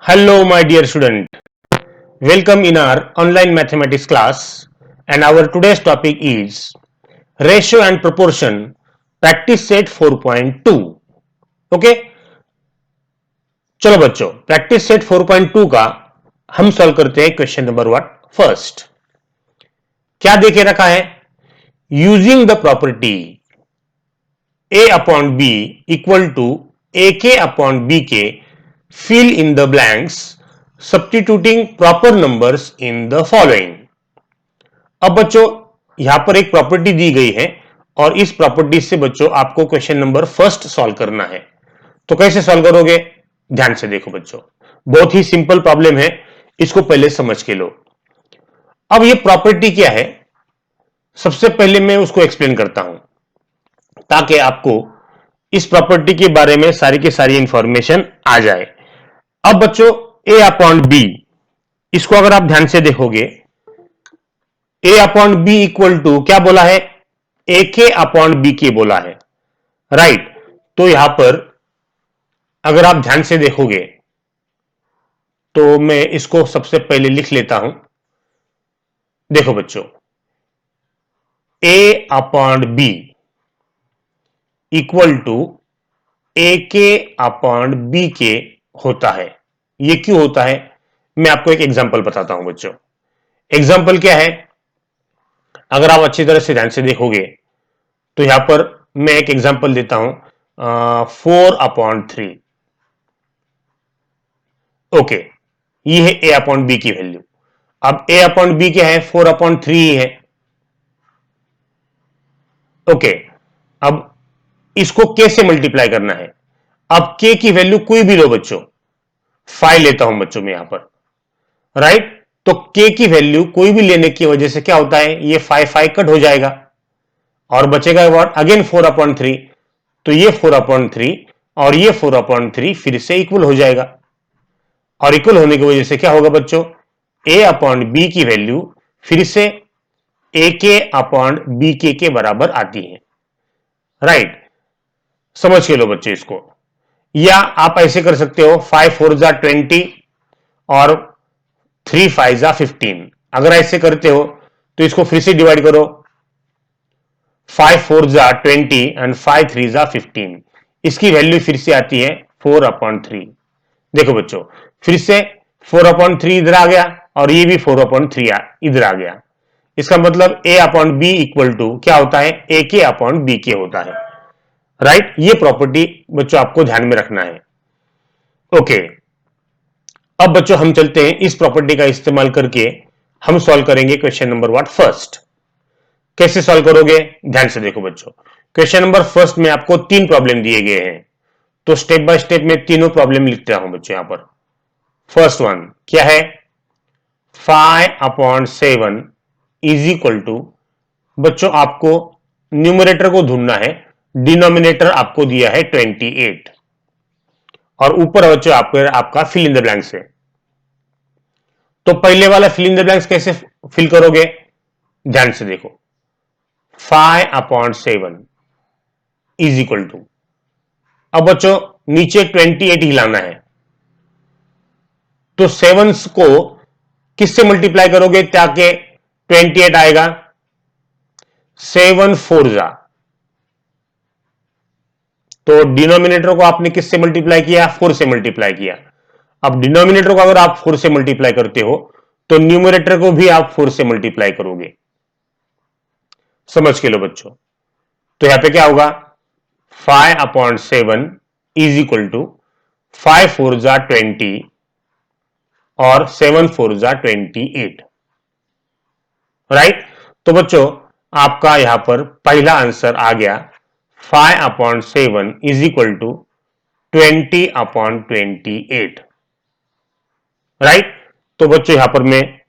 Hello, my dear student. Welcome in our online mathematics class. And our today's topic is ratio and proportion practice set 4.2. Okay चलो बच्चों practice set 4.2 का हम solve करते हैं question number what first. क्या देके रखा है? Using the property a upon b equal to A K upon B K fill in the blanks substituting proper numbers in the following। अब बच्चों यहां पर एक प्रॉपर्टी दी गई है और इस प्रॉपर्टी से बच्चों आपको क्वेश्चन नंबर फर्स्ट सॉल्व करना है। तो कैसे सॉल्व करोगे? ध्यान से देखो बच्चों, बहुत ही सिंपल प्रॉब्लम है, इसको पहले समझ के लो। अब ये प्रॉपर्टी क्या है सबसे पहले मैं उसको एक्सप्लेन करता हूं ताकि आपको इस प्रॉपर्टी के बारे में सारी की सारी इंफॉर्मेशन आ जाए। अब बच्चों a अपॉन बी, इसको अगर आप ध्यान से देखोगे a upon B equal to क्या बोला है? ए के अपॉन बी के बोला है, राइट। तो यहां पर अगर आप ध्यान से देखोगे तो मैं इसको सबसे पहले लिख लेता हूं। देखो बच्चों a upon B equal to A K upon B के होता है। ये क्यों होता है मैं आपको एक एग्जांपल बताता हूं बच्चों। एग्जांपल क्या है? अगर आप अच्छी तरह से ध्यान से देखोगे तो यहां पर मैं एक एग्जांपल देता हूं 4/3। ओके, ये है a अपॉन बी की वैल्यू। अब a अपॉन बी क्या है? 4/3 ही है। ओके, अब इसको k से मल्टीप्लाई करना है। अब k की वैल्यू कोई भी लो बच्चों, 5 लेता हूं बच्चों में यहां पर, राइट। तो k की वैल्यू कोई भी लेने की वजह से क्या होता है? ये 5 कट हो जाएगा और बचेगा व्हाट? अगेन 4/3। तो ये 4/3 और ये 4/3 फिर से इक्वल हो जाएगा और इक्वल होने की वजह से क्या होगा बच्चों? a अपॉन बी की वैल्यू फिर से a के अपॉन बी के बराबर आती है, राइट। समझ के लो बच्चे इसको। या आप ऐसे कर सकते हो 5 4 जा 20 और 3 5 जा 15। अगर ऐसे करते हो तो इसको फिर से डिवाइड करो, 5 4 जा 20 एंड 5 3 जा 15। इसकी वैल्यू फिर से आती है 4/3। देखो बच्चों फिर से 4/3 इधर आ गया और ये भी 4/3 इधर आ गया। इसका मतलब a upon B equal to क्या होता है? ए के अपॉन बी के होता है, राइट। ये प्रॉपर्टी बच्चों आपको ध्यान में रखना है। ओके, अब बच्चों हम चलते हैं इस प्रॉपर्टी का इस्तेमाल करके हम सॉल्व करेंगे क्वेश्चन नंबर व्हाट फर्स्ट। कैसे सॉल्व करोगे? ध्यान से देखो बच्चों, क्वेश्चन नंबर फर्स्ट में आपको 3 प्रॉब्लम दिए गए हैं, तो स्टेप बाय स्टेप में तीनों प्रॉब्लम लिखते हूं बच्चों। यहां पर फर्स्ट वन क्या है? 5/7 इज इक्वल टू, बच्चों आपको न्यूमरेटर को ढूंढना है, डिनोमिनेटर आपको दिया है 28 और ऊपर बच्चों आपका फिल इन द ब्लैंक्स है। तो पहले वाला फिल इन द ब्लैंक्स कैसे फिल करोगे? ध्यान से देखो, 5/7 इज इक्वल टू, अब बच्चों नीचे 28 हिलाना है, तो 7 को किससे मल्टीप्लाई करोगे ताकि 28 आएगा? 7 4 जा, तो डिनोमिनेटर को आपने किससे मल्टीप्लाई किया? 4 से मल्टीप्लाई किया। अब डिनोमिनेटर को अगर आप 4 से मल्टीप्लाई करते हो तो न्यूमरेटर को भी आप 4 से मल्टीप्लाई करोगे। समझ के लो बच्चों। तो यहां पे क्या होगा? 5/7 इज इक्वल टू 5 4 जा 20 और 7 4 जा 28, राइट। तो बच्चों आपका यहां पर पहला आंसर आ गया 5/7 इज इक्वल टू 20/28, राइट। तो बच्चों यहां पर मैं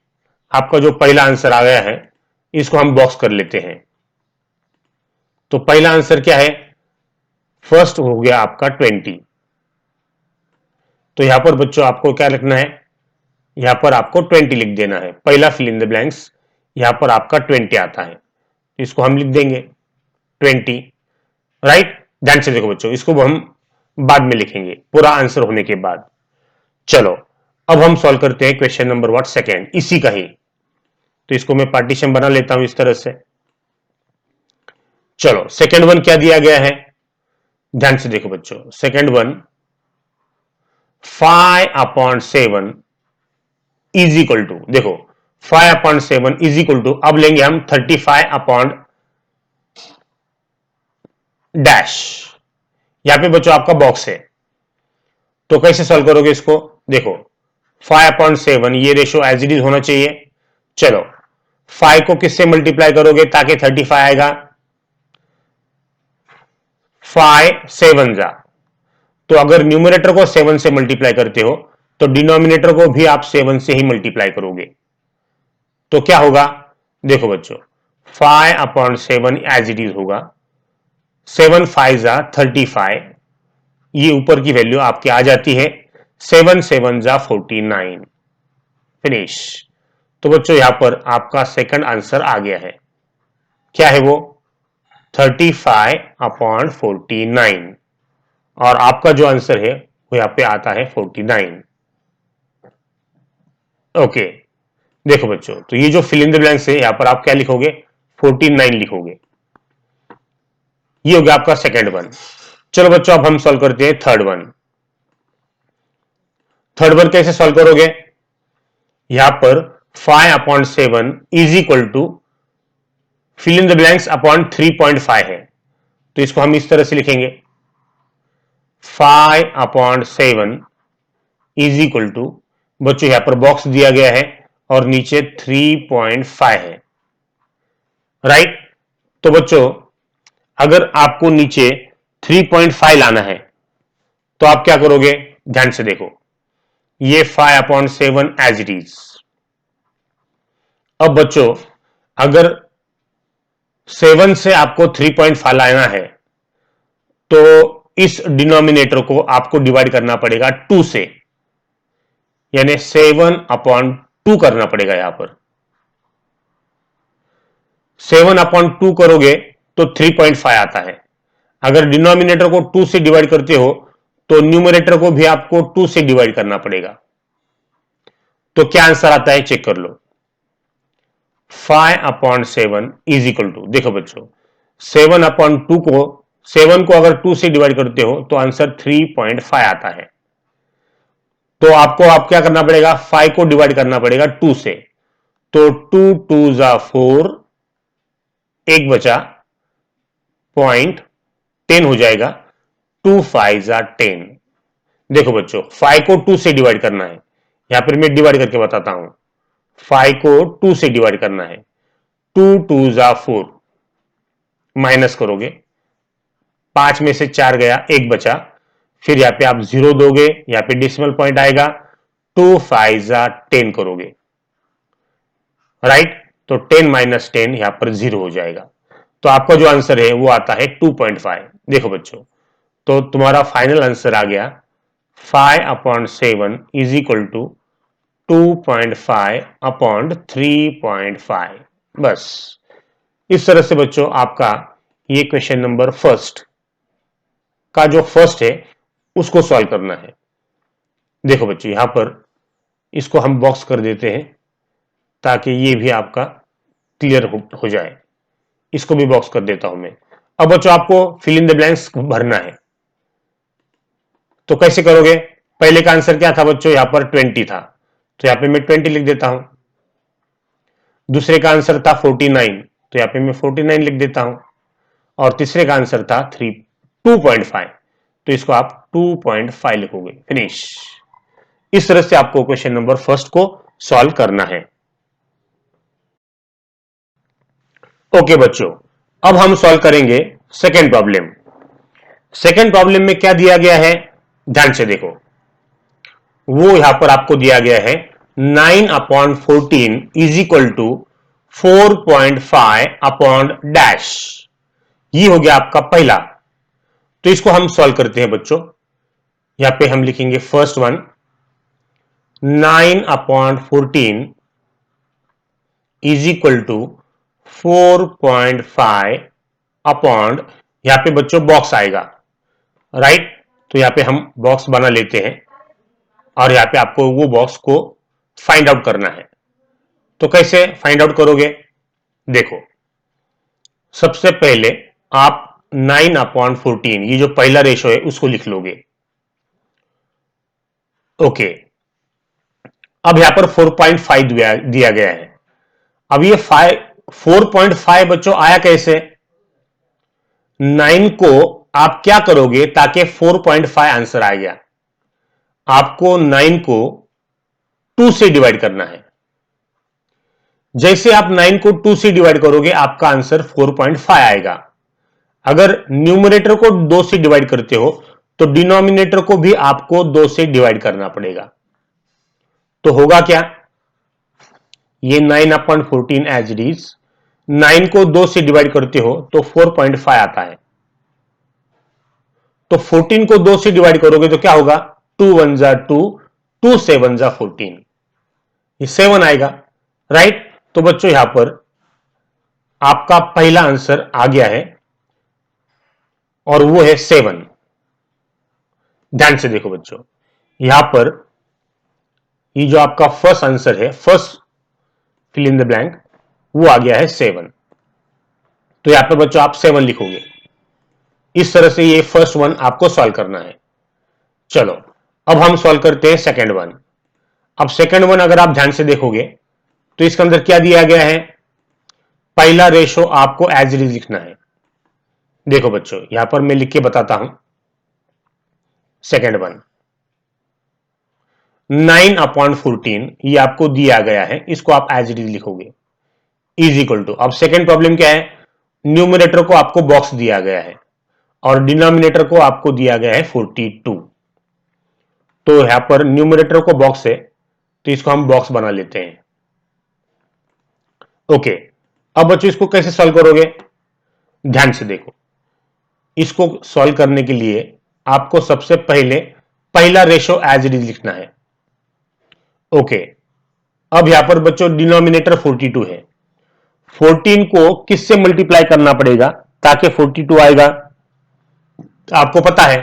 आपका जो पहला आंसर आ गया है इसको हम बॉक्स कर लेते हैं। तो पहला आंसर क्या है? फर्स्ट हो गया आपका 20। तो यहां पर बच्चों आपको क्या लिखना है? यहां पर आपको 20 लिख देना है। पहला फिल इन द ब्लैंक्स यहां पर आपका 20 आता है, इसको हम लिख देंगे 20, राइट। ध्यान से देखो बच्चों, इसको हम बाद में लिखेंगे पूरा आंसर होने के बाद। चलो अब हम सॉल्व करते हैं क्वेश्चन नंबर व्हाट सेकेंड, इसी का ही। तो इसको मैं पार्टीशन बना लेता हूं इस तरह से। चलो सेकेंड वन क्या दिया गया है, ध्यान से देखो बच्चों। Second one 5/7 is equal to, देखो 5/7 इज इक्वल टू, अब लेंगे हम 35 अपॉन डैश। यहां पे बच्चों आपका बॉक्स है, तो कैसे सॉल्व करोगे इसको, देखो 5/7 ये रेशो एज इट इज होना चाहिए। चलो 5 को किससे मल्टीप्लाई करोगे ताकि 35 आएगा, 5 7 जा, तो अगर न्यूमरेटर को 7 से मल्टीप्लाई करते हो तो डिनोमिनेटर को भी आप 7 से ही मल्टीप्लाई करोगे। तो क्या होगा, देखो बच्चों 5/7 एज इट इज होगा, 7 5 जा 35, ये ऊपर की वैल्यू आपकी आ जाती है, 7 7 जा 49, फिनिश। तो बच्चों यहां पर आपका सेकंड आंसर आ गया है, क्या है वो, 35/49, और आपका जो आंसर है वो यहां पे आता है 49। ओके, देखो बच्चों, तो ये जो फिल इन द ब्लैंक्स है यहां पर आप क्या लिखोगे, 49 लिखोगे। ये हो गया आपका सेकंड वन। चलो बच्चों अब हम सॉल्व करते हैं थर्ड वन। थर्ड वन कैसे सॉल्व करोगे, यहां पर 5/7 is equal to fill in the blanks upon 3.5 है, तो इसको हम इस तरह से लिखेंगे 5/7 इज इक्वल टू, बच्चों यहां पर बॉक्स दिया गया है और नीचे 3.5 है, राइट। तो बच्चों अगर आपको नीचे 3.5 लाना है तो आप क्या करोगे, ध्यान से देखो, ये 5/7 एज इट इज। अब बच्चों अगर 7 से आपको 3.5 लाना है तो इस डिनोमिनेटर को आपको डिवाइड करना पड़ेगा 2 से, यानी 7/2 करना पड़ेगा। यहां पर 7/2 करोगे तो 3.5 आता है। अगर डिनोमिनेटर को 2 से डिवाइड करते हो तो न्यूमरेटर को भी आपको 2 से डिवाइड करना पड़ेगा। तो क्या आंसर आता है चेक कर लो, 5/7 इज इक्वल टू, देखो बच्चों 7/2 को 7 को अगर 2 से डिवाइड करते हो तो आंसर 3.5 आता है। तो आपको आप क्या करना पड़ेगा, 5 को डिवाइड करना पड़ेगा 2 से, तो 2 2 जा 4, एक बचा 0.10 हो जाएगा, 2 5 जा 10। देखो बच्चों 5 को 2 से डिवाइड करना है, यहां पर मैं डिवाइड करके बताता हूं। 5 को 2 से डिवाइड करना है, 2 2 जा 4, माइनस करोगे, 5 में से 4 गया, एक बचा, फिर यहां पे आप 0 दोगे, यहां पे डेसिमल पॉइंट आएगा, 2 5 जा 10 करोगे, राइट। तो 10 माइनस 10 यहां पर 0 हो जाएगा। तो आपका जो आंसर है वो आता है 2.5। देखो बच्चों, तो तुम्हारा फाइनल आंसर आ गया 5/7 इज इक्वल टू 2.5/3.5। बस इस तरह से बच्चों आपका ये क्वेश्चन नंबर फर्स्ट का जो फर्स्ट है उसको सॉल्व करना है। देखो बच्चों यहां पर इसको हम बॉक्स कर देते हैं ताकि ये भी आपका क्लियर हो जाए। इसको भी बॉक्स कर देता हूं मैं। अब बच्चों आपको फिल इन द ब्लैंक्स भरना है, तो कैसे करोगे, पहले का आंसर क्या था बच्चों, यहां पर 20 था, तो यहां पे मैं 20 लिख देता हूं। दूसरे का आंसर था 49, तो यहां पे मैं 49 लिख देता हूं। और तीसरे का आंसर था 2.5, तो इसको आप 2.5 लिखोगे, फिनिश। इस तरह से आपको क्वेश्चन नंबर फर्स्ट को सॉल्व करना है। ओके बच्चों, अब हम सॉल्व करेंगे सेकेंड प्रॉब्लम। सेकेंड प्रॉब्लम में क्या दिया गया है, ध्यान से देखो, वो यहां पर आपको दिया गया है 9/14 इज इक्वल टू 4.5/डैश। ये हो गया आपका पहला। तो इसको हम सॉल्व करते हैं बच्चों। यहां पे हम लिखेंगे first one 9/14 is equal to 4.5 upon, यहां पे बच्चों बॉक्स आएगा, राइट। तो यहां पे हम बॉक्स बना लेते हैं। और यहां पे आपको वो बॉक्स को फाइंड आउट करना है। तो कैसे फाइंड आउट करोगे? देखो, सबसे पहले आप 9/14 ये जो पहला रेशो है उसको लिख लोगे। ओके, अब यहां पर 4.5 दिया गया है। अब ये 4.5 बच्चों आया कैसे? 9 को आप क्या करोगे ताकि 4.5 आंसर आ गया? आपको 9 को 2 से डिवाइड करना है। जैसे आप 9 को 2 से डिवाइड करोगे आपका आंसर 4.5 आएगा। अगर न्यूमरेटर को 2 से डिवाइड करते हो तो डिनोमिनेटर को भी आपको 2 से डिवाइड करना पड़ेगा। तो होगा क्या? ये 9/14 एज इट इज, 9 को 2 से डिवाइड करते हो तो 4.5 आता है। तो 14 को 2 से डिवाइड करोगे तो क्या होगा? 2 1 जा 2, 2 7 जा 14, ये 7 आएगा। राइट? तो बच्चों यहां पर आपका पहला आंसर आ गया है और वो है 7। ध्यान से देखो बच्चों, यहां पर ये जो आपका फर्स्ट आंसर है, first fill in the blank, वो आ गया है 7। तो यहां पर बच्चों आप 7 लिखोगे। इस तरह से ये फर्स्ट वन आपको सॉल्व करना है। चलो, अब हम सॉल्व करते हैं सेकेंड वन। अब सेकेंड वन अगर आप ध्यान से देखोगे तो इसके अंदर क्या दिया गया है? पहला रेशो आपको एज इट इज लिखना है। देखो बच्चों, यहां पर मैं लिख के बताता हूं। सेकेंड वन 9/14 ये आपको दिया गया है, इसको आप एज इट इज लिखोगे। इज इक्वल टू, अब सेकेंड प्रॉब्लम क्या है? न्यूमरेटर को आपको बॉक्स दिया गया है और डिनोमिनेटर को आपको दिया गया है 42। तो यहां पर न्यूमरेटर को बॉक्स है तो इसको हम बॉक्स बना लेते हैं। ओके, अब बच्चों इसको कैसे सॉल्व करोगे? ध्यान से देखो, इसको सॉल्व करने के लिए आपको सबसे पहले पहला रेशो एज इट इज लिखना है। ओके, अब यहां पर बच्चों डिनोमिनेटर 42 है। 14 को किससे मल्टीप्लाई करना पड़ेगा ताकि 42 आएगा? आपको पता है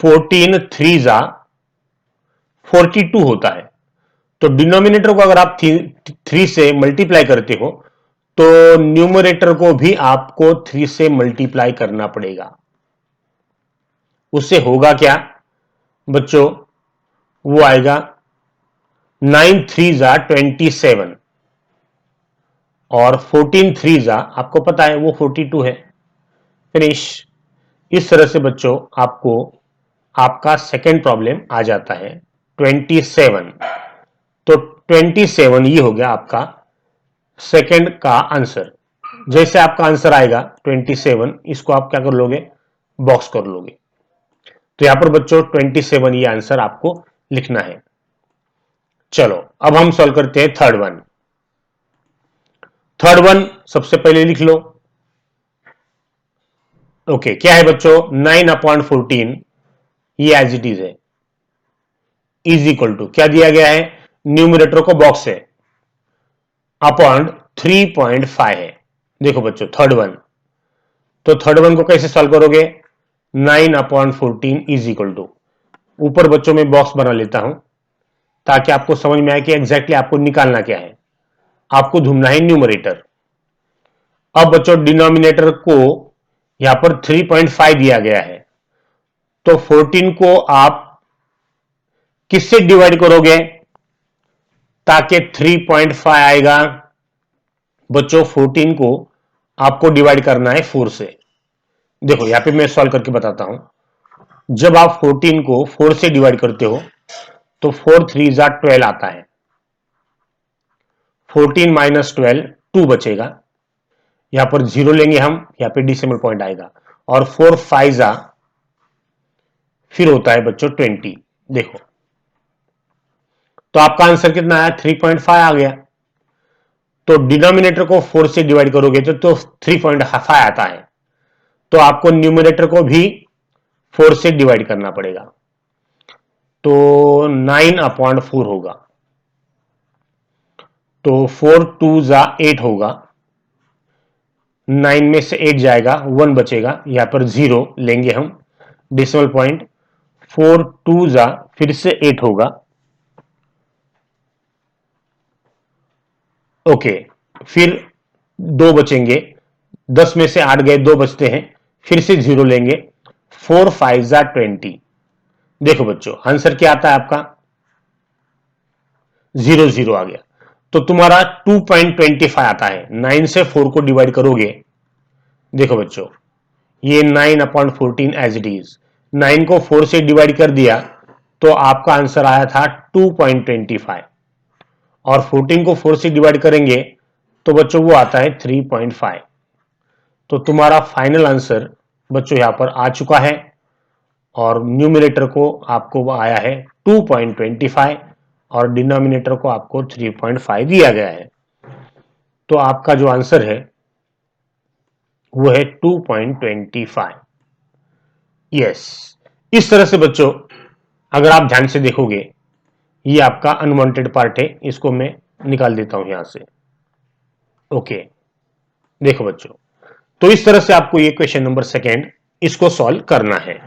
14 3 जा 42 होता है। तो डिनोमिनेटर को अगर आप 3 से मल्टीप्लाई करते हो तो न्यूमरेटर को भी आपको 3 से मल्टीप्लाई करना पड़ेगा। उससे होगा क्या बच्चों? वो आएगा 9 3 जा 27 और 14 3 जा आपको पता है वो 42 है। फिनिश। इस तरह से बच्चों आपको आपका सेकेंड प्रॉब्लम आ जाता है 27। तो 27 ये हो गया आपका सेकेंड का आंसर। जैसे आपका आंसर आएगा 27, इसको आप क्या कर लोगे? बॉक्स कर लोगे। तो यहां पर बच्चों 27 ये आंसर आपको लिखना है। चलो, अब हम सॉल्व करते हैं थर्ड वन। थर्ड वन सबसे पहले लिख लो। ओके, क्या है बच्चों? 9/14 ये एज इट इज है। इज इक्वल टू क्या दिया गया है? न्यूमरेटर को बॉक्स है अपॉन 3.5 है। देखो बच्चों थर्ड वन, तो थर्ड वन को कैसे सॉल्व करोगे? 9/14 इज इक्वल टू, ऊपर बच्चों में बॉक्स बना लेता हूं ताकि आपको समझ में आए कि एग्जैक्टली आपको निकालना क्या है। आपको ढूंढना है न्यूमरेटर। अब बच्चों डिनोमिनेटर को यहां पर 3.5 दिया गया है, तो 14 को आप किससे डिवाइड करोगे ताकि 3.5 आएगा? बच्चों 14 को आपको डिवाइड करना है 4 से। देखो यहां पे मैं सॉल्व करके बताता हूं। जब आप 14 को 4 से डिवाइड करते हो तो 4 3 जा 12 आता है। 14 माइनस 12 2 बचेगा। यहां पर 0 लेंगे हम, यहां पे डेसिमल पॉइंट आएगा। और 4 5 जा फिर होता है बच्चों 20। देखो, तो आपका आंसर कितना आया? 3.5 आ गया। तो डिनोमिनेटर को 4 से डिवाइड करोगे तो 3.5 आता है। तो आपको न्यूमरेटर को भी 4 से डिवाइड करना पड़ेगा। तो 9/4 होगा। तो 4 2 जा 8 होगा। 9 में से 8 जाएगा, 1 बचेगा। यहां पर 0 लेंगे हम, डेसिमल पॉइंट 4 2 जा फिर से 8 होगा। ओके, फिर 2 बचेंगे, 10 में से 8 गए, 2 बचते हैं, फिर से 0 लेंगे, 4 5 जा 20। देखो बच्चों आंसर क्या आता है आपका 0 0 आ गया। तो तुम्हारा 2.25 आता है। 9 से 4 को डिवाइड करोगे, देखो बच्चों ये 9/14 एज इट इज, 9 को 4 से डिवाइड कर दिया तो आपका आंसर आया था 2.25, और 14 को 4 से डिवाइड करेंगे तो बच्चों वो आता है 3.5। तो तुम्हारा फाइनल आंसर बच्चों यहां पर आ चुका है, और न्यूमिनेटर को आपको आया है 2.25 और डिनोमिनेटर को आपको 3.5 दिया गया है। तो आपका जो आंसर है वो है 2.25। यस, इस तरह से बच्चों अगर आप ध्यान से देखोगे, ये आपका अनवांटेड पार्ट है, इसको मैं निकाल देता हूं यहां से। ओके, देखो बच्चों, तो इस तरह से आपको ये क्वेश्चन नंबर सेकेंड इसको सॉल्व करना है।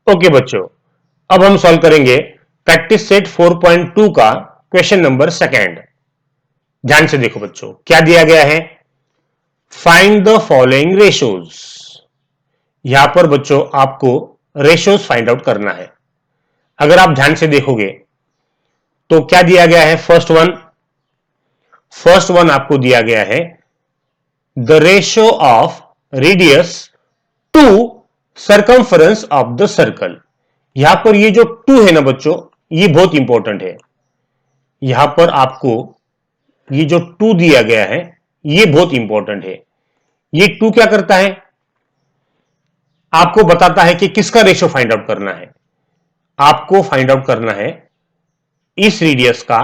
ओके बच्चों, अब हम सॉल्व करेंगे प्रैक्टिस सेट 4.2 का क्वेश्चन नंबर सेकेंड। ध्यान से देखो बच्चों, क्या दिया गया है, फाइंड द फॉलोइंग रेशोज। यहां पर बच्चों आपको रेशोज फाइंड आउट करना है। अगर आप ध्यान से देखोगे तो क्या दिया गया है, फर्स्ट वन आपको दिया गया है the ratio of radius to circumference of the circle. यहां पर ये जो 2 है ना बच्चों, ये बहुत इंपॉर्टेंट है। यहां पर आपको ये जो 2 दिया गया है ये बहुत इंपॉर्टेंट है। ये 2 क्या करता है, आपको बताता है कि किसका रेशियो फाइंड आउट करना है। आपको फाइंड आउट करना है इस रेडियस का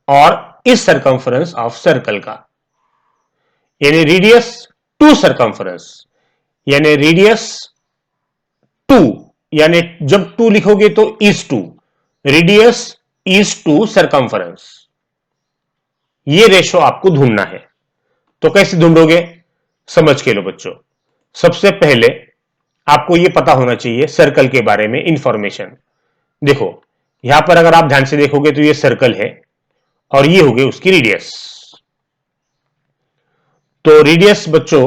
और इस सर्कमफरेंस ऑफ सर्कल का, यानी रेडियस टू सर्कमफरेंस, यानी रेडियस 2, यानी जब 2 लिखोगे तो is 2, radius is to circumference. ये रेशो आपको ढूंढना है। तो कैसे ढूंढोगे, समझ के लो बच्चों। सबसे पहले आपको यह पता होना चाहिए सर्कल के बारे में इंफॉर्मेशन। देखो यहां पर अगर आप ध्यान से देखोगे तो ये सर्कल है और ये हो गई उसकी रेडियस। तो रेडियस बच्चों,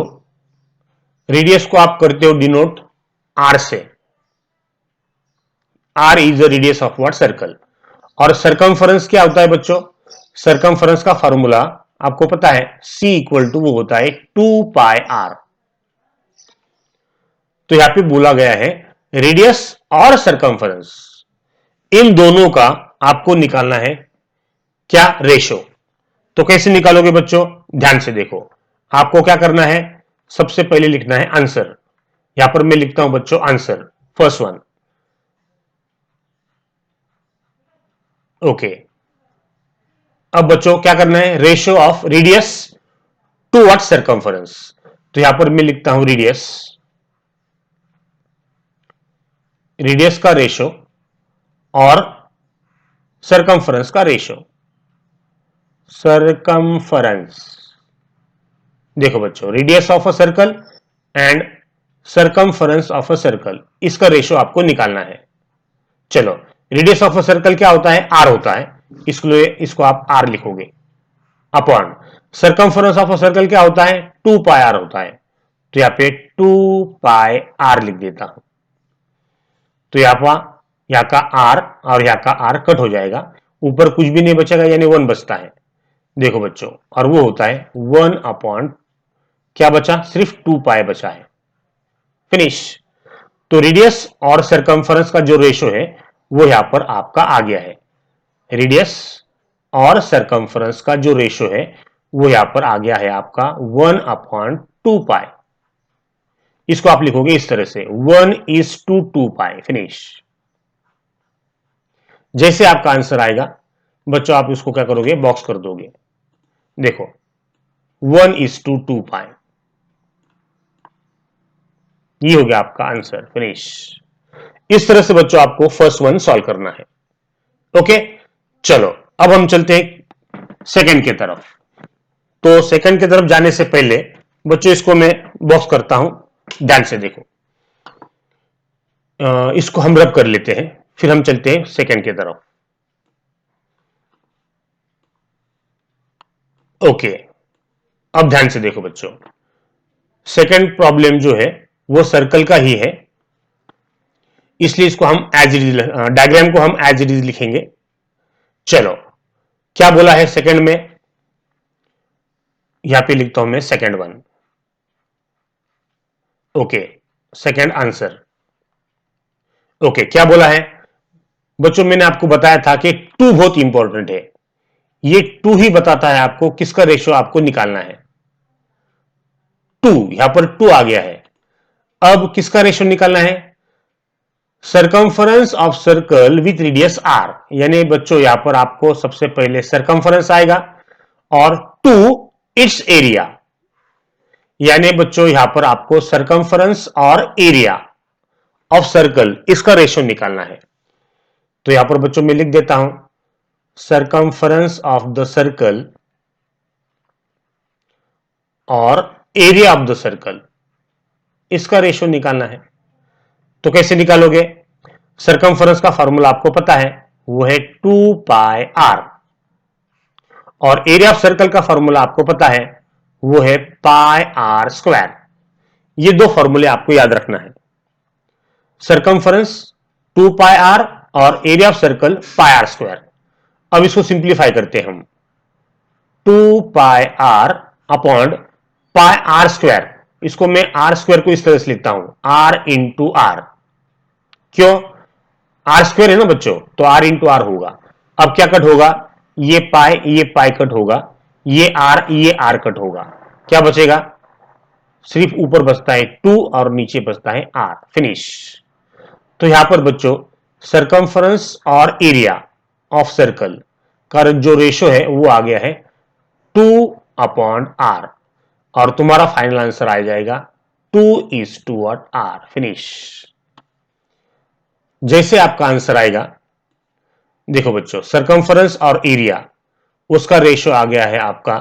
रेडियस को आप करते हो डिनोट आर से। R is the radius of what, circle. और सर्कमफरेंस क्या होता है बच्चों, सर्कमफरेंस का फॉर्मूला आपको पता है, C इक्वल टू वो होता है 2πr। तो यहां पे बोला गया है रेडियस और सर्कमफरेंस, इन दोनों का आपको निकालना है क्या, रेशो। तो कैसे निकालोगे बच्चों, ध्यान से देखो। आपको क्या करना है, सबसे पहले लिखना है आंसर। यहां पर मैं लिखता हूं बच्चों आंसर, फर्स्ट वन। ओके, अब बच्चों क्या करना है, ratio of radius to what, circumference. तो यहां पर मैं लिखता हूं रेडियस, रेडियस का रेशियो और सर्कमफरेंस का रेशियो। सर्कमफरेंस, देखो बच्चों radius of a circle and circumference of a circle, इसका रेशियो आपको निकालना है। चलो, रेडियस ऑफ अ सर्कल क्या होता है, आर होता है, इसलिए इसको आप आर लिखोगे upon circumference of a circle क्या होता है, 2πr होता है। तो यहां पे 2πr लिख देता हूं। तो यहां का आर और यहां का आर कट हो जाएगा, ऊपर कुछ भी नहीं बचेगा, यानी 1 बचता है। देखो बच्चों, और वो होता है 1 अपॉन क्या बचा, सिर्फ 2π बचा है, फिनिश। तो रेडियस और सर्कमफरेंस का जो रेशियो है वो यहां पर आपका आ गया है। रेडियस और सर्कमफरेंस का जो रेशियो है वो यहां पर आ गया है आपका 1/2π। इसको आप लिखोगे इस तरह से 1:2π, फिनिश। जैसे आपका आंसर आएगा बच्चों, आप इसको क्या करोगे, बॉक्स कर दोगे। देखो 1:2π, ये हो गया आपका आंसर, फिनिश। इस तरह से बच्चों आपको फर्स्ट वन सॉल्व करना है। ओके, चलो अब हम चलते हैं सेकंड की तरफ। तो सेकंड की तरफ जाने से पहले बच्चों इसको मैं बॉक्स करता हूं, ध्यान से देखो। इसको हम रब कर लेते हैं, फिर हम चलते हैं सेकंड की तरफ। ओके, अब ध्यान से देखो बच्चों, सेकंड प्रॉब्लम जो है वो सर्कल का ही है, इसलिए इसको हम एज इट इज, डायग्राम को हम एज इट इज लिखेंगे। चलो, क्या बोला है सेकंड में, यहां पे लिखता हूं मैं second one. Okay, second answer. Okay, क्या बोला है बच्चों, मैंने आपको बताया था कि टू बहुत इंपॉर्टेंट है, ये टू ही बताता है आपको किसका रेशियो आपको निकालना है। टू, यहां पर टू आ गया है। अब किसका रेशियो निकालना है, circumference of circle with radius R, यानी बच्चों यहां पर आपको सबसे पहले सरकमफरेंस आएगा और टू इट्स एरिया, यानी बच्चों यहां पर आपको सरकमफरेंस और एरिया ऑफ सर्कल इसका रेशियो निकालना है। तो यहां पर बच्चों मैं लिख देता हूं सरकमफरेंस ऑफ द सर्कल और एरिया ऑफ द सर्कल, इसका रेशियो निकालना है। तो कैसे निकालोगे, सरकमफरेंस का फॉर्मूला आपको पता है, वो है 2 पाई आर, और एरिया ऑफ सर्कल का फॉर्मूला आपको पता है, वो है पाई आर स्क्वायर। ये दो फॉर्मूले आपको याद रखना है, सरकमफरेंस 2 पाई आर और area of circle pi R square. अब इसको सिंप्लीफाई करते हैं हम, 2 pi R upon pi R square, इसको मैं आर स्क्वायर को इस तरह से लिखता हूं, आर इंटू आर। क्यों, आर स्क्वायर है ना बच्चों, तो आर इंटू आर होगा। अब क्या कट होगा, ये पाई कट होगा, ये आर कट होगा, क्या बचेगा, सिर्फ ऊपर बचता है 2 और नीचे बचता है आर, फिनिश। तो यहां पर बच्चों सरकमफरेंस और एरिया ऑफ सर्कल का जो रेशियो है वो आ गया है 2 अपॉन आर, और तुम्हारा फाइनल आंसर आ जाएगा 2:r, फिनिश। जैसे आपका आंसर आएगा, देखो बच्चों सरकमफरेंस और एरिया उसका रेशियो आ गया है आपका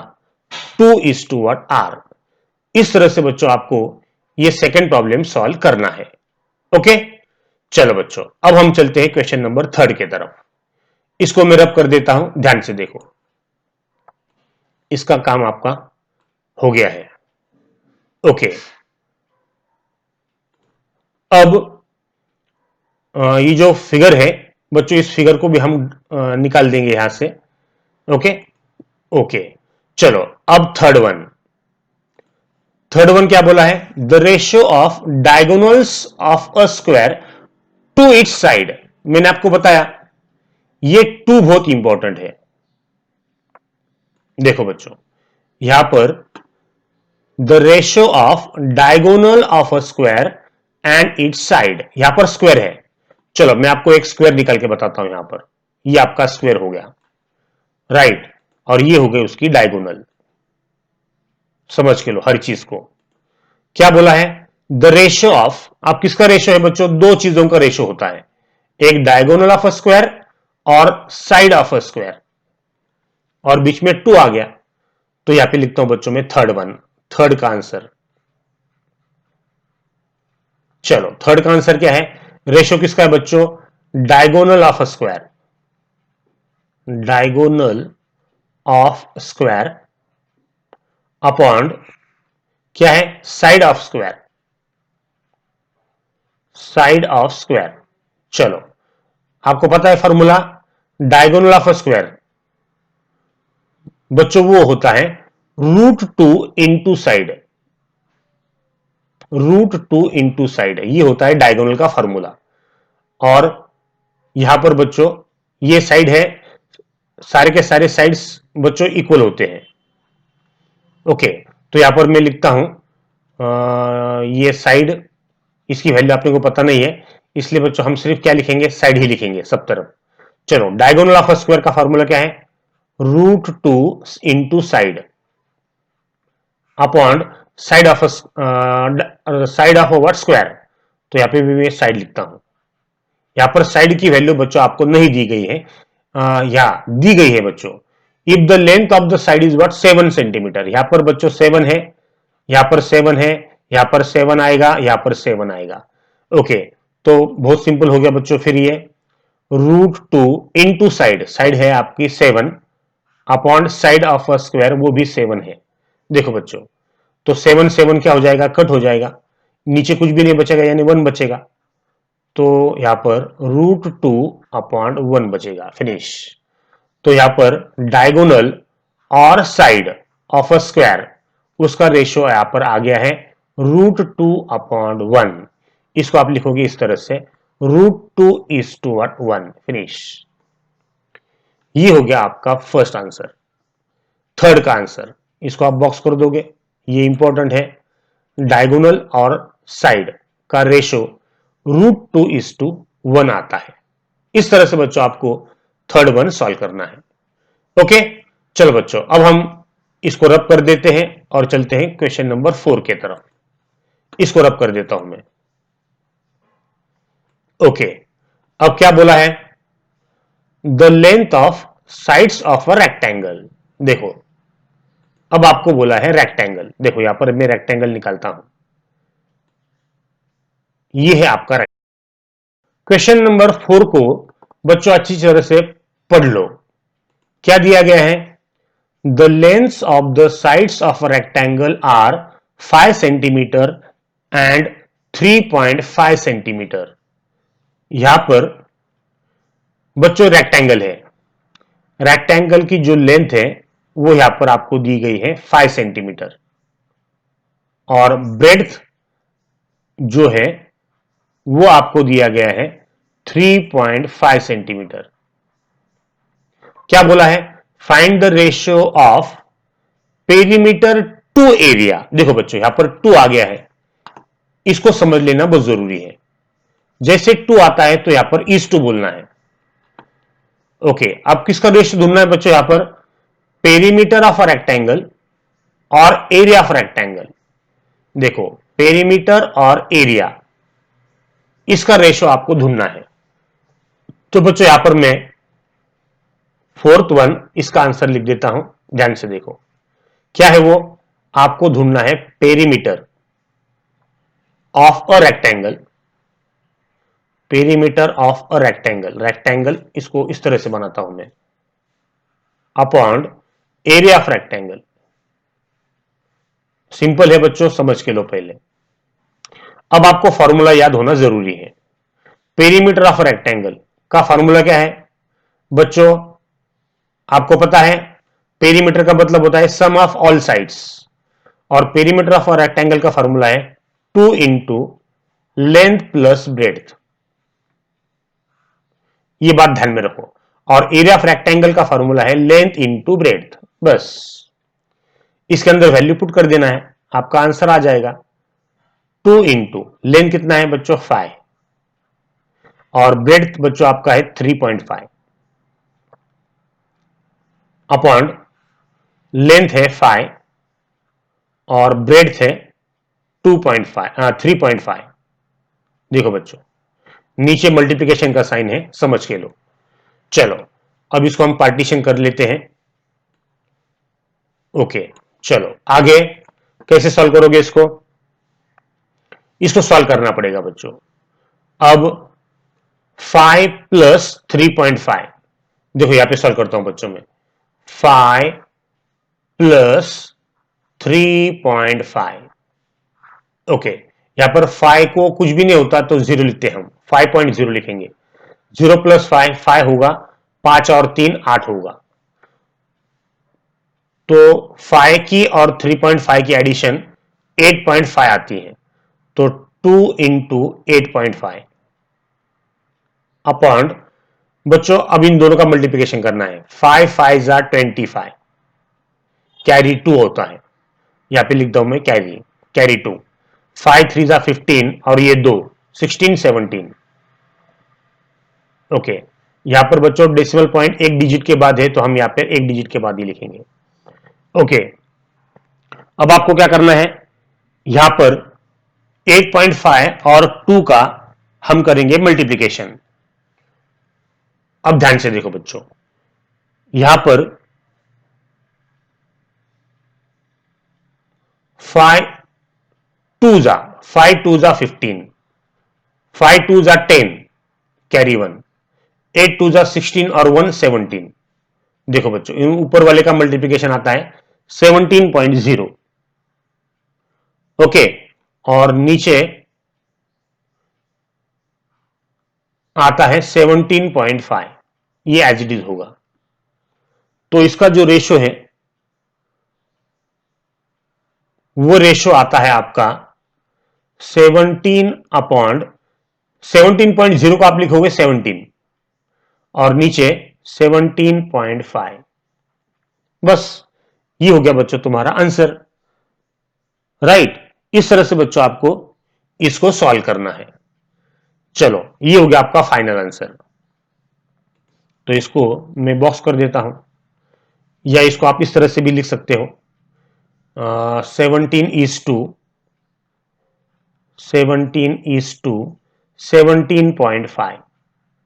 2:r। इस तरह से बच्चों आपको ये सेकंड प्रॉब्लम सॉल्व करना है। ओके, चलो बच्चों अब हम चलते हैं क्वेश्चन नंबर थर्ड की तरफ। इसको मैं रब कर देता हूं, ध्यान से देखो, इसका काम आपका हो गया है। ओके, अब ये जो फिगर है बच्चों, इस फिगर को भी हम निकाल देंगे यहां से। ओके ओके, चलो अब थर्ड वन क्या बोला है, the ratio of diagonals of a square to its side. मैंने आपको बताया ये टू बहुत इंपॉर्टेंट है। देखो बच्चों यहां पर the ratio of diagonal of a square and it's side, यहां पर स्क्वायर है। चलो मैं आपको एक स्क्वायर निकाल के बताता हूं, यहां पर ये आपका स्क्वायर हो गया, राइट, और ये हो गई उसकी डायगोनल। समझ के लो हर चीज को। क्या बोला है, द रेशियो ऑफ, आप किसका रेशियो है बच्चों, दो चीजों का रेशियो होता है, एक डायगोनल ऑफ अ स्क्वायर और साइड ऑफ अ स्क्वायर, और बीच में टू आ गया, तो यहां पे लिखता हूं बच्चों में थर्ड का आंसर। चलो थर्ड का आंसर क्या है, रेशियो किसका है बच्चों, diagonal of a square, diagonal of square upon क्या है, side of square, side of square. चलो आपको पता है formula, diagonal of a square बच्चों वो होता है √2 इंटू साइड, √2 इंटू साइड, ये होता है डायगोनल का फॉर्मूला। और यहां पर बच्चों ये साइड है, सारे के सारे साइड्स बच्चों इक्वल होते हैं। ओके, तो यहां पर मैं लिखता हूं ये साइड, इसकी वैल्यू आपने को पता नहीं है, इसलिए बच्चों हम सिर्फ क्या लिखेंगे, साइड ही लिखेंगे सब तरफ। चलो डायगोनल ऑफ अ स्क्वायर का फॉर्मूला क्या है, √2 into side upon side of what, square. तो यहां पे भी मैं साइड लिखता हूं, यहां पर साइड की वैल्यू बच्चों आपको नहीं दी गई है, या दी गई है बच्चों, if the length of the side is what 7 centimetre, यहां पर बच्चों 7 है, यहां पर 7 है, यहां पर 7 आएगा, यहां पर 7 आएगा। ओके, तो बहुत सिंपल हो गया बच्चों। फिर ये √2 इंटू साइड, साइड है आपकी 7 upon side of a square, वो भी 7 है। देखो बच्चों, तो 7 7 क्या हो जाएगा, कट हो जाएगा, नीचे कुछ भी नहीं बचेगा, यानी 1 बचेगा। तो यहां पर √2 अपॉन 1 बचेगा, फिनिश। तो यहां पर डायगोनल और साइड ऑफ अ स्क्वायर, उसका रेशियो यहां पर आ गया है √2 अपॉन 1। इसको आप लिखोगे इस तरह से, √2 इज टू 1, फिनिश। ये हो गया आपका फर्स्ट आंसर। थर्ड का आंसर, इसको आप बॉक्स कर दोगे, ये इंपॉर्टेंट है। डायगोनल और साइड का रेशो √2 इज टू 1 आता है। इस तरह से बच्चों आपको थर्ड वन सॉल्व करना है। ओके, चलो बच्चों, अब हम इसको रब कर देते हैं और चलते हैं क्वेश्चन नंबर 4 के तरफ। इसको रब कर देता हूं मैं। ओके, अब क्या बोला है, the length of sides of a rectangle. देखो, अब आपको बोला है रेक्टेंगल। देखो यहां पर मैं रेक्टेंगल निकालता हूं, ये है आपका क्वेश्चन नंबर 4 को बच्चों अच्छी तरह से पढ़ लो। क्या दिया गया है, the length of the sides of a rectangle are 5 centimetre and 3.5 centimetre. यहां पर बच्चों रेक्टेंगल है, रेक्टेंगल की जो लेंथ है वो यहां पर आपको दी गई है 5 सेंटीमीटर, और ब्रेड्थ जो है वो आपको दिया गया है 3.5 सेंटीमीटर। क्या बोला है, find the ratio of perimeter to area. देखो बच्चों यहां पर 2 आ गया है, इसको समझ लेना बहुत जरूरी है। जैसे 2 आता है तो यहां पर इज टू बोलना है। ओके, अब किसका रेशियो ढूंढना है बच्चों, यहां पर पेरीमीटर ऑफ अ रेक्टेंगल और एरिया ऑफ रेक्टेंगल। देखो पेरीमीटर और एरिया, इसका रेशियो आपको ढूंढना है। तो बच्चों यहां पर मैं फोर्थ वन इसका आंसर लिख देता हूं, ध्यान से देखो क्या है वो। आपको ढूंढना है perimeter of a rectangle, perimeter of a rectangle, rectangle इसको इस तरह से बनाता हूं मैं, upon area of rectangle. Simple है बच्चों, समझ के लो पहले। अब आपको फॉर्मूला याद होना जरूरी है। पेरीमीटर ऑफ रेक्टेंगल का फॉर्मूला क्या है बच्चों, आपको पता है पेरीमीटर का मतलब होता है सम ऑफ ऑल साइड्स, और पेरीमीटर ऑफ रेक्टेंगल का फॉर्मूला है 2 इंटू लेंथ प्लस ब्रेड्थ। ये बात ध्यान में रखो। और एरिया ऑफ रेक्टेंगल का फॉर्मूला है लेंथ इंटू ब्रेड्थ। बस इसके अंदर वैल्यू पुट कर देना है, आपका आंसर आ जाएगा। 2 इंटू लेंथ कितना है बच्चों 5, और ब्रेड्थ बच्चों आपका है 3.5, अपॉन लेंथ है 5 और ब्रेड्थ है 2.5 3.5। देखो बच्चों नीचे मल्टीप्लिकेशन का साइन है, समझ के लो। चलो अब इसको हम पार्टीशन कर लेते हैं। ओके, चलो आगे कैसे सॉल्व करोगे इसको, इसको सॉल्व करना पड़ेगा बच्चों। अब 5 प्लस 3.5, देखो यहां पे सॉल्व करता हूं बच्चों में, 5 प्लस 3.5। ओके, यहां पर 5 को कुछ भी नहीं होता तो 0 लिखते हैं हम, 5.0 लिखेंगे। 0 प्लस 5 5 होगा, 5 और 3 8 होगा। तो 5 की और 3.5 की एडिशन 8.5 आती है। तो 2 इंटू 8.5 अपॉन बच्चों, अब इन दोनों का मल्टीप्लिकेशन करना है। 5 5 जा 25, कैरी 2 होता है, यहां पे लिखता हूं मैं कैरी 2। 5 3 जा 15 और ये 2 16 17। ओके, यहां पर बच्चों डेसिमल पॉइंट एक डिजिट के बाद है तो हम यहां पे एक डिजिट के बाद ही लिखेंगे। ओके, अब आपको क्या करना है, यहां पर 8.5 और 2 का हम करेंगे मल्टीप्लिकेशन। अब ध्यान से देखो बच्चों, यहां पर 5 2 जा 15, 5 2 जा 10, कैरी 1, 8 2 जा 16 और 1 17। देखो बच्चों, ऊपर वाले का मल्टीप्लिकेशन आता है 17.0, ओके, और नीचे आता है 17.5। ये एज इट इज होगा। तो इसका जो रेशो है वो रेशो आता है आपका 17/17.0 को आप लिखोगे 17 और नीचे 17.5। बस ये हो गया बच्चों तुम्हारा आंसर, राइट। इस तरह से बच्चों आपको इसको सॉल्व करना है। चलो, ये हो गया आपका फाइनल आंसर। तो इसको मैं बॉक्स कर देता हूं, या इसको आप इस तरह से भी लिख सकते हो, 17:17.5।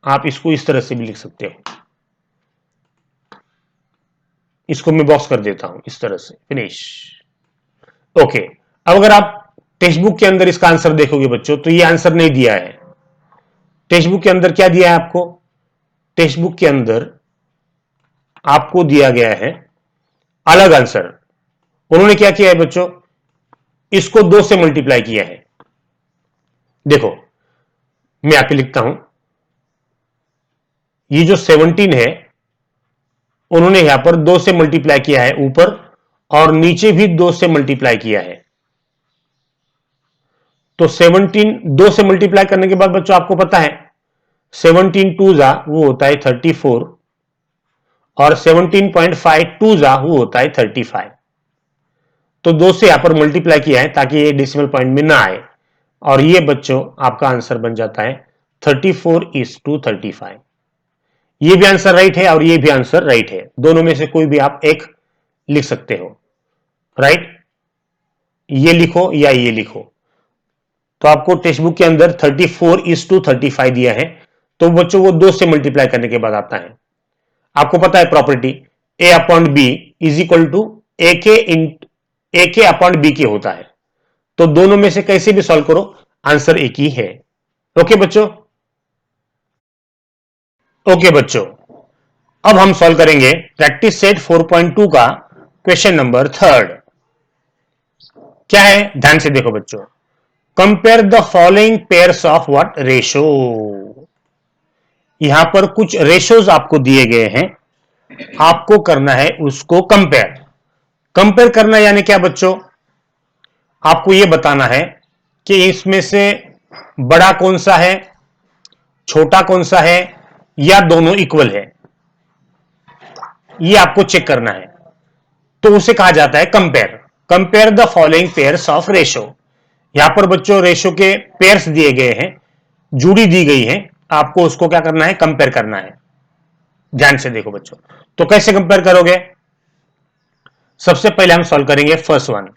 आप इसको इस तरह से भी लिख सकते हो। इसको मैं बॉक्स कर देता हूं इस तरह से, फिनिश। ओके, अब अगर आप टेक्स्ट बुक के अंदर इसका आंसर देखोगे बच्चों, तो ये आंसर नहीं दिया है। टेक्स्ट बुक के अंदर क्या दिया है आपको? टेक्स्ट बुक के अंदर आपको दिया गया है अलग आंसर। उन्होंने क्या किया है बच्चों? इसको 2 से मल्टीप्लाई किया है। देखो, मैं आके लिखता हूं, ये जो 17 है उन्होंने यहां पर 2 से मल्टीप्लाई किया है ऊपर, और नीचे भी 2 से मल्टीप्लाई किया है। तो 17 2 से मल्टीप्लाई करने के बाद बच्चों आपको पता है 17 2 जा वो होता है 34, और 17.5 2 जा वो होता है 35। तो 2 से यहां पर मल्टीप्लाई किया है ताकि ये डेसिमल पॉइंट में ना आए, और ये बच्चों आपका आंसर बन जाता है 34:35। ये भी आंसर राइट है और ये भी आंसर राइट है। दोनों में से कोई भी आप एक लिख सकते हो, राइट। ये लिखो या ये लिखो। तो आपको टेक्स्ट बुक के अंदर 34:35 दिया है, तो बच्चों वो 2 से मल्टीप्लाई करने के बाद आता है। आपको पता है property A/B is equal to A K upon B के होता है। तो दोनों में से कैसे भी सॉल्व करो, आंसर एक ही है। ओके बच्चों, ओके बच्चों, अब हम सॉल्व करेंगे प्रैक्टिस सेट 4.2 का क्वेश्चन नंबर 3। क्या है, ध्यान से देखो बच्चों। Compare the following pairs of what ratio. यहां पर कुछ रेशोज आपको दिए गए हैं, आपको करना है उसको कंपेयर। कंपेयर करना यानी क्या बच्चों? आपको यह बताना है कि इसमें से बड़ा कौन सा है, छोटा कौन सा है, या दोनों इक्वल है, यह आपको चेक करना है। तो उसे कहा जाता है compare. Compare the following pairs of ratio. यहां पर बच्चों रेशो के पेयर्स दिए गए हैं, जुड़ी दी गई है, आपको उसको क्या करना है, कंपेयर करना है। ध्यान से देखो बच्चों, तो कैसे कंपेयर करोगे? सबसे पहले हम सॉल्व करेंगे फर्स्ट वन।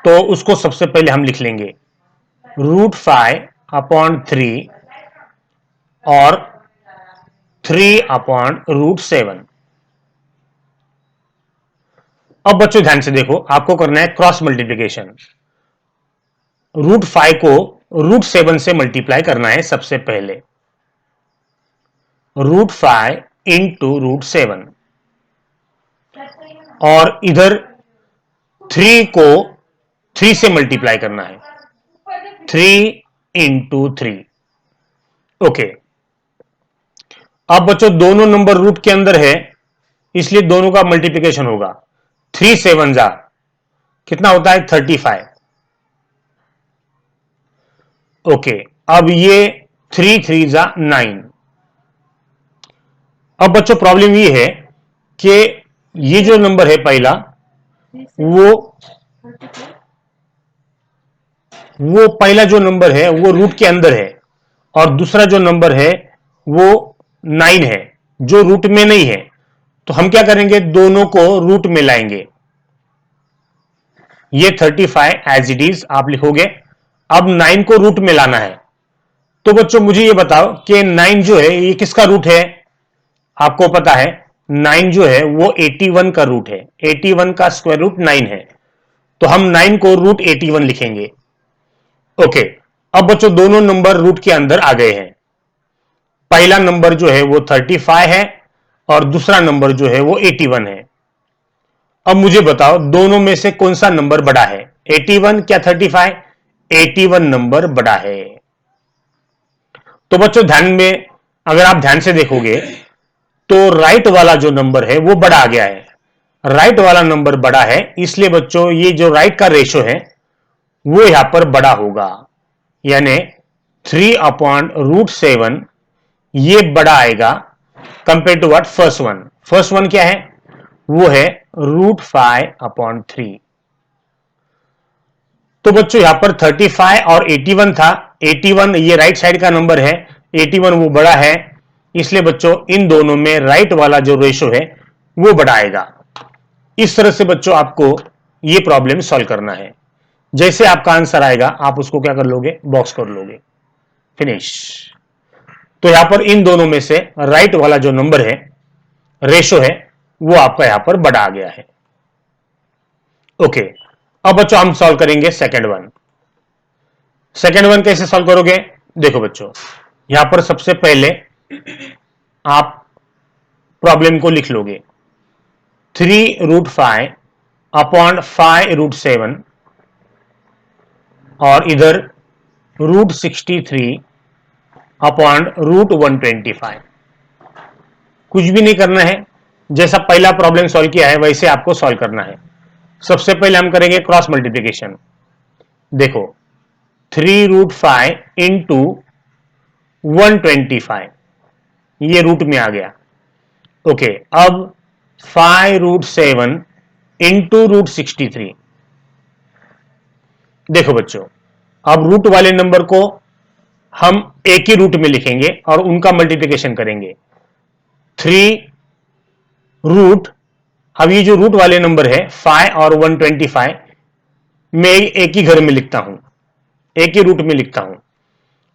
तो उसको सबसे पहले हम लिख लेंगे √5/3 और 3/√7। अब बच्चों ध्यान से देखो, आपको करना है क्रॉस मल्टीप्लीकेशन। √5 को √7 से मल्टीप्लाई करना है सबसे पहले। √5 इंटू √7, और इधर 3 को 3 से मल्टीप्लाई करना है, 3 इंटू 3। ओके, अब बच्चों दोनों नंबर रूट के अंदर है, इसलिए दोनों का मल्टीप्लिकेशन होगा। 3 7 जा कितना होता है, 35। ओके, अब ये 3 3 जा 9। अब बच्चों प्रॉब्लम ये है कि ये जो नंबर है पहला, वो पहला जो नंबर है वो रूट के अंदर है, और दूसरा जो नंबर है वो 9 है जो रूट में नहीं है। तो हम क्या करेंगे, दोनों को रूट में लाएंगे। ये 35 एज इट इज आप लिखोगे। अब 9 को रूट में लाना है। तो बच्चों मुझे ये बताओ कि 9 जो है ये किसका रूट है? आपको पता है 9 जो है वो 81 का रूट है। 81 का स्क्वायर रूट 9 है। तो हम 9 को रूट 81 लिखेंगे। ओके, अब बच्चों दोनों नंबर रूट के अंदर आ गए हैं। पहला नंबर जो है वो 35 है और दूसरा नंबर जो है वो 81 है। अब मुझे बताओ दोनों में से कौन सा नंबर बड़ा है, 81 क्या 35? 81 नंबर बड़ा है। तो बच्चों ध्यान में, अगर आप ध्यान से देखोगे तो राइट वाला जो नंबर है वो बड़ा आ गया है। राइट वाला नंबर बड़ा है, इसलिए बच्चों ये जो राइट का रेशो है वो यहां पर बड़ा होगा, यानी 3/√7 ये बड़ा आएगा compare to what, first one. First one क्या है, वो है √5/3। तो बच्चों यहां पर 35 और 81 था। 81 ये राइट साइड का नंबर है, 81 वो बड़ा है, इसलिए बच्चों इन दोनों में राइट वाला जो रेशो है वो बड़ा आएगा। इस तरह से बच्चों आपको ये प्रॉब्लम सॉल्व करना है। जैसे आपका आंसर आएगा आप उसको क्या कर लोगे, बॉक्स कर लोगे, फिनिश। तो यहां पर इन दोनों में से राइट वाला जो नंबर है, रेशो है, वो आपका यहां पर बड़ा आ गया है। ओके, अब बच्चों हम सॉल्व करेंगे सेकेंड वन। सेकेंड वन कैसे सॉल्व करोगे, देखो बच्चों यहां पर सबसे पहले आप प्रॉब्लम को लिख लोगे 3√5/5√7 और इधर √63/√125। कुछ भी नहीं करना है, जैसा पहला प्रॉब्लम सॉल्व किया है वैसे आपको सॉल्व करना है। सबसे पहले हम करेंगे क्रॉस मल्टीप्लीकेशन। देखो 3√5 इंटू 125 ये रूट में आ गया। ओके, अब 5√7 इंटू √63। देखो बच्चों अब रूट वाले नंबर को हम एक ही रूट में लिखेंगे और उनका मल्टीप्लिकेशन करेंगे। 3 रूट, अब ये जो रूट वाले नंबर है 5 और 125 मैं एक ही घर में लिखता हूं, एक ही रूट में लिखता हूं,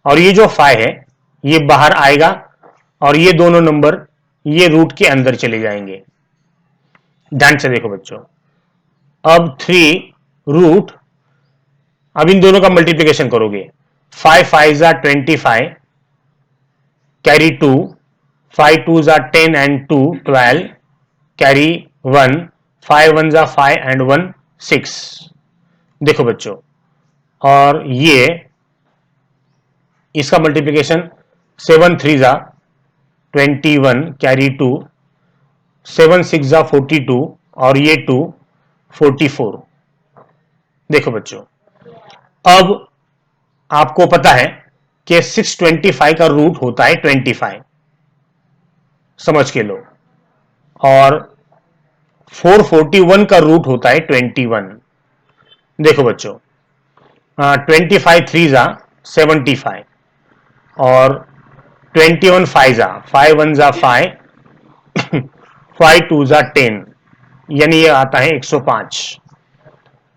और ये जो 5 है ये बाहर आएगा और ये दोनों नंबर ये रूट के अंदर चले जाएंगे। ध्यान से देखो बच्चों, अब 3 रूट, अब इन दोनों का मल्टीप्लिकेशन करोगे, 5 5 जा 25 कैरी 2, 5 2 जा 10 एंड 2 12 कैरी 1, 5 1 जा 5 एंड 1 6। देखो बच्चों, और ये इसका मल्टीप्लिकेशन 7 3 जा 21 कैरी 2, 7 6 जा 42 और ये 2 44। देखो बच्चों अब आपको पता है कि 625 का रूट होता है 25, समझ के लो, और 441 का रूट होता है 21। देखो बच्चों 25 3 जा 75 और 21 5 जा 5 1 जा 5 5 2 जा 10, यानी ये आता है 105।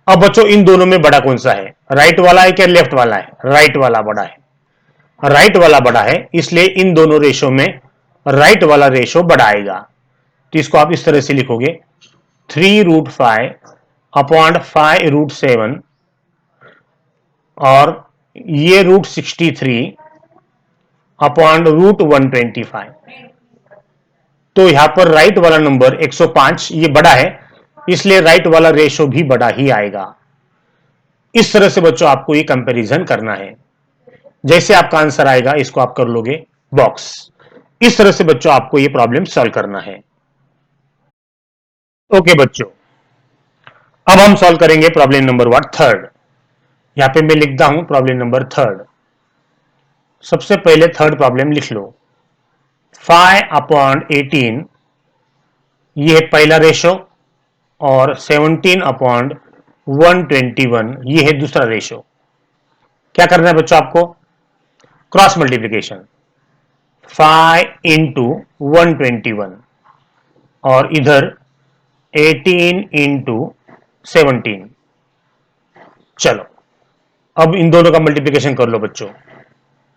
अब बच्चों इन दोनों में बड़ा कौन सा है, राइट वाला है क्या लेफ्ट वाला है, राइट वाला बड़ा है। राइट वाला बड़ा है, इसलिए इन दोनों रेशो में राइट वाला रेशो बड़ा आएगा। तो इसको आप इस तरह से लिखोगे 3√5/5√7 और ये √63/√125। तो यहां पर राइट वाला नंबर 105 ये बड़ा है, इसलिए राइट वाला रेशो भी बड़ा ही आएगा। इस तरह से बच्चों आपको ये कंपैरिजन करना है। जैसे आपका आंसर आएगा इसको आप कर लोगे बॉक्स। इस तरह से बच्चों आपको ये प्रॉब्लम सॉल्व करना है। ओके बच्चों, अब हम सॉल्व करेंगे प्रॉब्लम नंबर व्हाट, थर्ड। यहां पे मैं लिखता हूं प्रॉब्लम नंबर थर्ड। सबसे पहले थर्ड प्रॉब्लम लिख लो, 5/18 ये है पहला रेशो और 17/121 ये है दूसरा रेशो। क्या करना है बच्चों आपको, क्रॉस मल्टीप्लीकेशन, 5 इंटू 121 और इधर 18 इंटू 17। चलो अब इन दोनों का मल्टीप्लीकेशन कर लो बच्चों,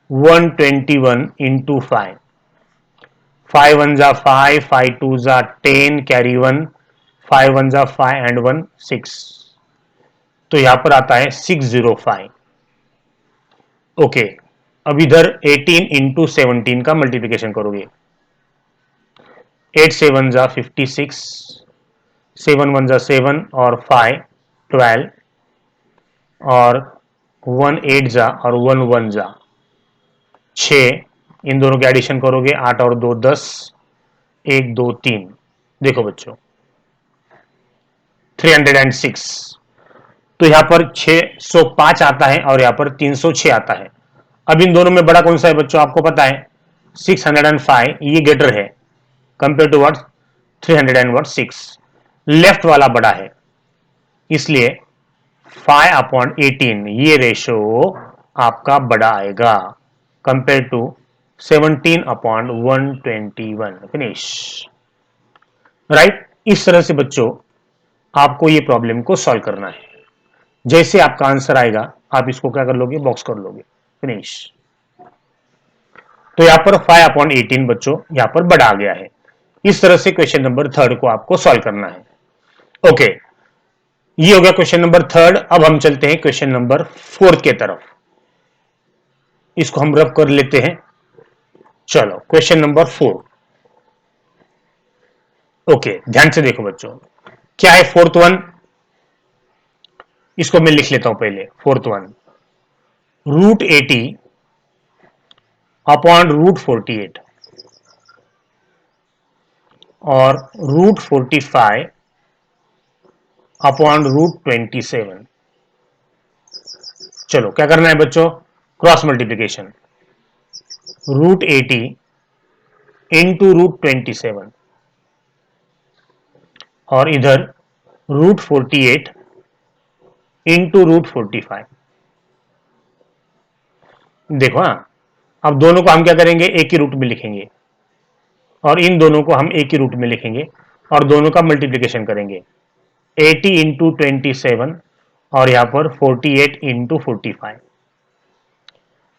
121 इंटू 5, 5 1 जा 5, 5 2 जा 10 कैरी 1, 5 1 जा 5 एंड 1 6। तो यहां पर आता है 605। ओके, अब इधर 18 इंटू 17 का मल्टीप्लिकेशन करोगे। 8 7 जा 56, 7 1 जा 7 और 5 12 और 1 8 जा और 1 1 जा 6। इन दोनों के एडिशन करोगे 8 और 2 10, 1 2 3। देखो बच्चों 306। तो यहां पर 605 आता है और यहां पर 306 आता है। अब इन दोनों में बड़ा कौन सा है बच्चों, आपको पता है 605 ये ग्रेटर है कंपेयर टू व्हाट 306। लेफ्ट वाला बड़ा है, इसलिए 5/18 ये रेशो आपका बड़ा आएगा कंपेयर टू 17/121। फिनिश। राइट। इस तरह से बच्चों आपको ये प्रॉब्लम को सॉल्व करना है। जैसे आपका आंसर आएगा आप इसको क्या कर लोगे, बॉक्स कर लोगे। फिनिश। तो यहां पर 5/18 बच्चों यहां पर बड़ा आ गया है। इस तरह से क्वेश्चन नंबर 3 को आपको सॉल्व करना है। ओके, ये हो गया क्वेश्चन नंबर 3। अब हम चलते हैं क्वेश्चन नंबर 4 के तरफ। इसको हम रब कर लेते हैं। चलो क्वेश्चन नंबर 4। ओके, ध्यान से देखो बच्चों, क्या है फोर्थ वन। इसको मैं लिख लेता हूं पहले। फोर्थ वन √80 अपॉन √48 और √45 अपॉन √27। चलो क्या करना है बच्चों, क्रॉस मल्टीप्लीकेशन। √80 इंटू √27 और इधर √48 इंटू √45। देखो हाँ, अब दोनों को हम क्या करेंगे, एक ही रूट में लिखेंगे और इन दोनों को हम एक ही रूट में लिखेंगे और दोनों का मल्टीप्लिकेशन करेंगे। 80 इंटू 27 और यहां पर 48 इंटू 45।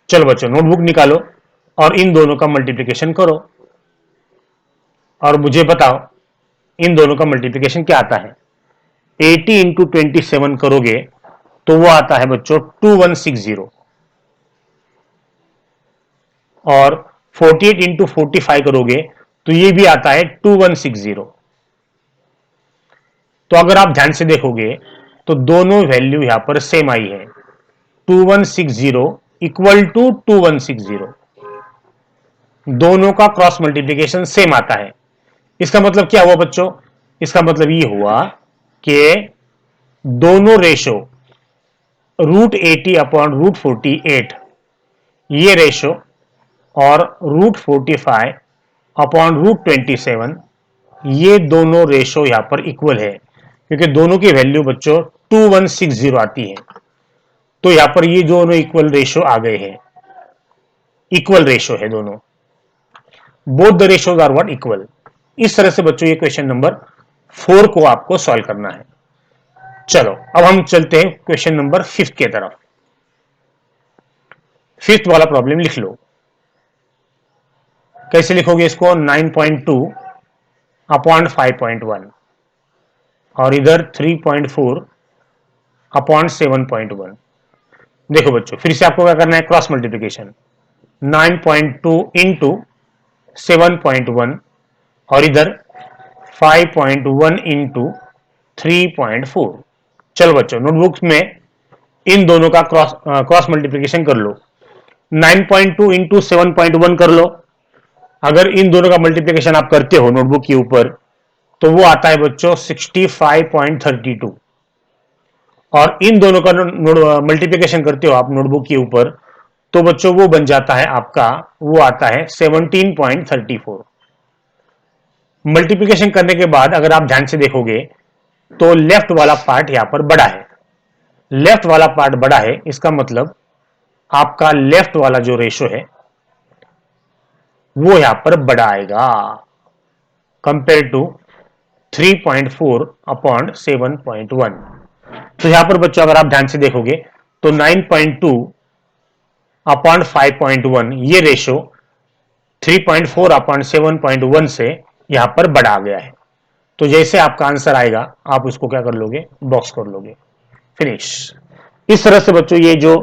चलो बच्चों नोटबुक निकालो और इन दोनों का मल्टीप्लिकेशन करो और मुझे बताओ इन दोनों का मल्टीप्लिकेशन क्या आता है। 80 इंटू 27 करोगे तो वो आता है बच्चों 2160 और 48 इंटू 45 करोगे तो ये भी आता है 2160। तो अगर आप ध्यान से देखोगे तो दोनों वैल्यू यहां पर सेम आई है। 2160 इक्वल टू 2160, दोनों का क्रॉस मल्टीप्लिकेशन सेम आता है। इसका मतलब क्या हुआ बच्चों, इसका मतलब ये हुआ कि दोनों रेशो √80 अपॉन √48 ये रेशो और √45 अपॉन √27 ये दोनों रेशो यहां पर इक्वल है, क्योंकि दोनों की वैल्यू बच्चों 2160 आती है। तो यहां पर ये दोनों इक्वल रेशो आ गए हैं, इक्वल रेशो है दोनों। Both the ratios are what, equal. इस तरह से बच्चों ये क्वेश्चन नंबर 4 को आपको सॉल्व करना है। चलो अब हम चलते हैं क्वेश्चन नंबर 5 के तरफ। 5th वाला प्रॉब्लम लिख लो। कैसे लिखोगे इसको, 9.2 अपॉन 5.1 और इधर 3.4 अपॉन 7.1। देखो बच्चों फिर से आपको क्या करना है, क्रॉस मल्टीप्लिकेशन। 9.2 इंटू 7.1 और इधर 5.1 इंटू 3.4। चलो बच्चों नोटबुक में इन दोनों का क्रॉस मल्टीप्लिकेशन कर लो। 9.2 इंटू 7.1 कर लो। अगर इन दोनों का मल्टीप्लिकेशन आप करते हो नोटबुक के ऊपर तो वो आता है बच्चों 65.32 और इन दोनों का मल्टीप्लिकेशन करते हो आप नोटबुक के ऊपर तो बच्चों वो बन जाता है आपका, वो आता है 17.34। मल्टीप्लिकेशन करने के बाद अगर आप ध्यान से देखोगे तो लेफ्ट वाला पार्ट यहां पर बड़ा है। लेफ्ट वाला पार्ट बड़ा है, इसका मतलब आपका लेफ्ट वाला जो रेशो है वो यहां पर बड़ा आएगा कंपेयर टू 3.4 अपॉन 7.1। तो यहां पर बच्चों अगर आप ध्यान से देखोगे तो 9.2 अपॉन 5.1 ये रेशो 3.4 अपॉन 7.1 से यहां पर बड़ा आ गया है। तो जैसे आपका आंसर आएगा आप उसको क्या कर लोगे, बॉक्स कर लोगे। फिनिश। इस तरह से बच्चों ये जो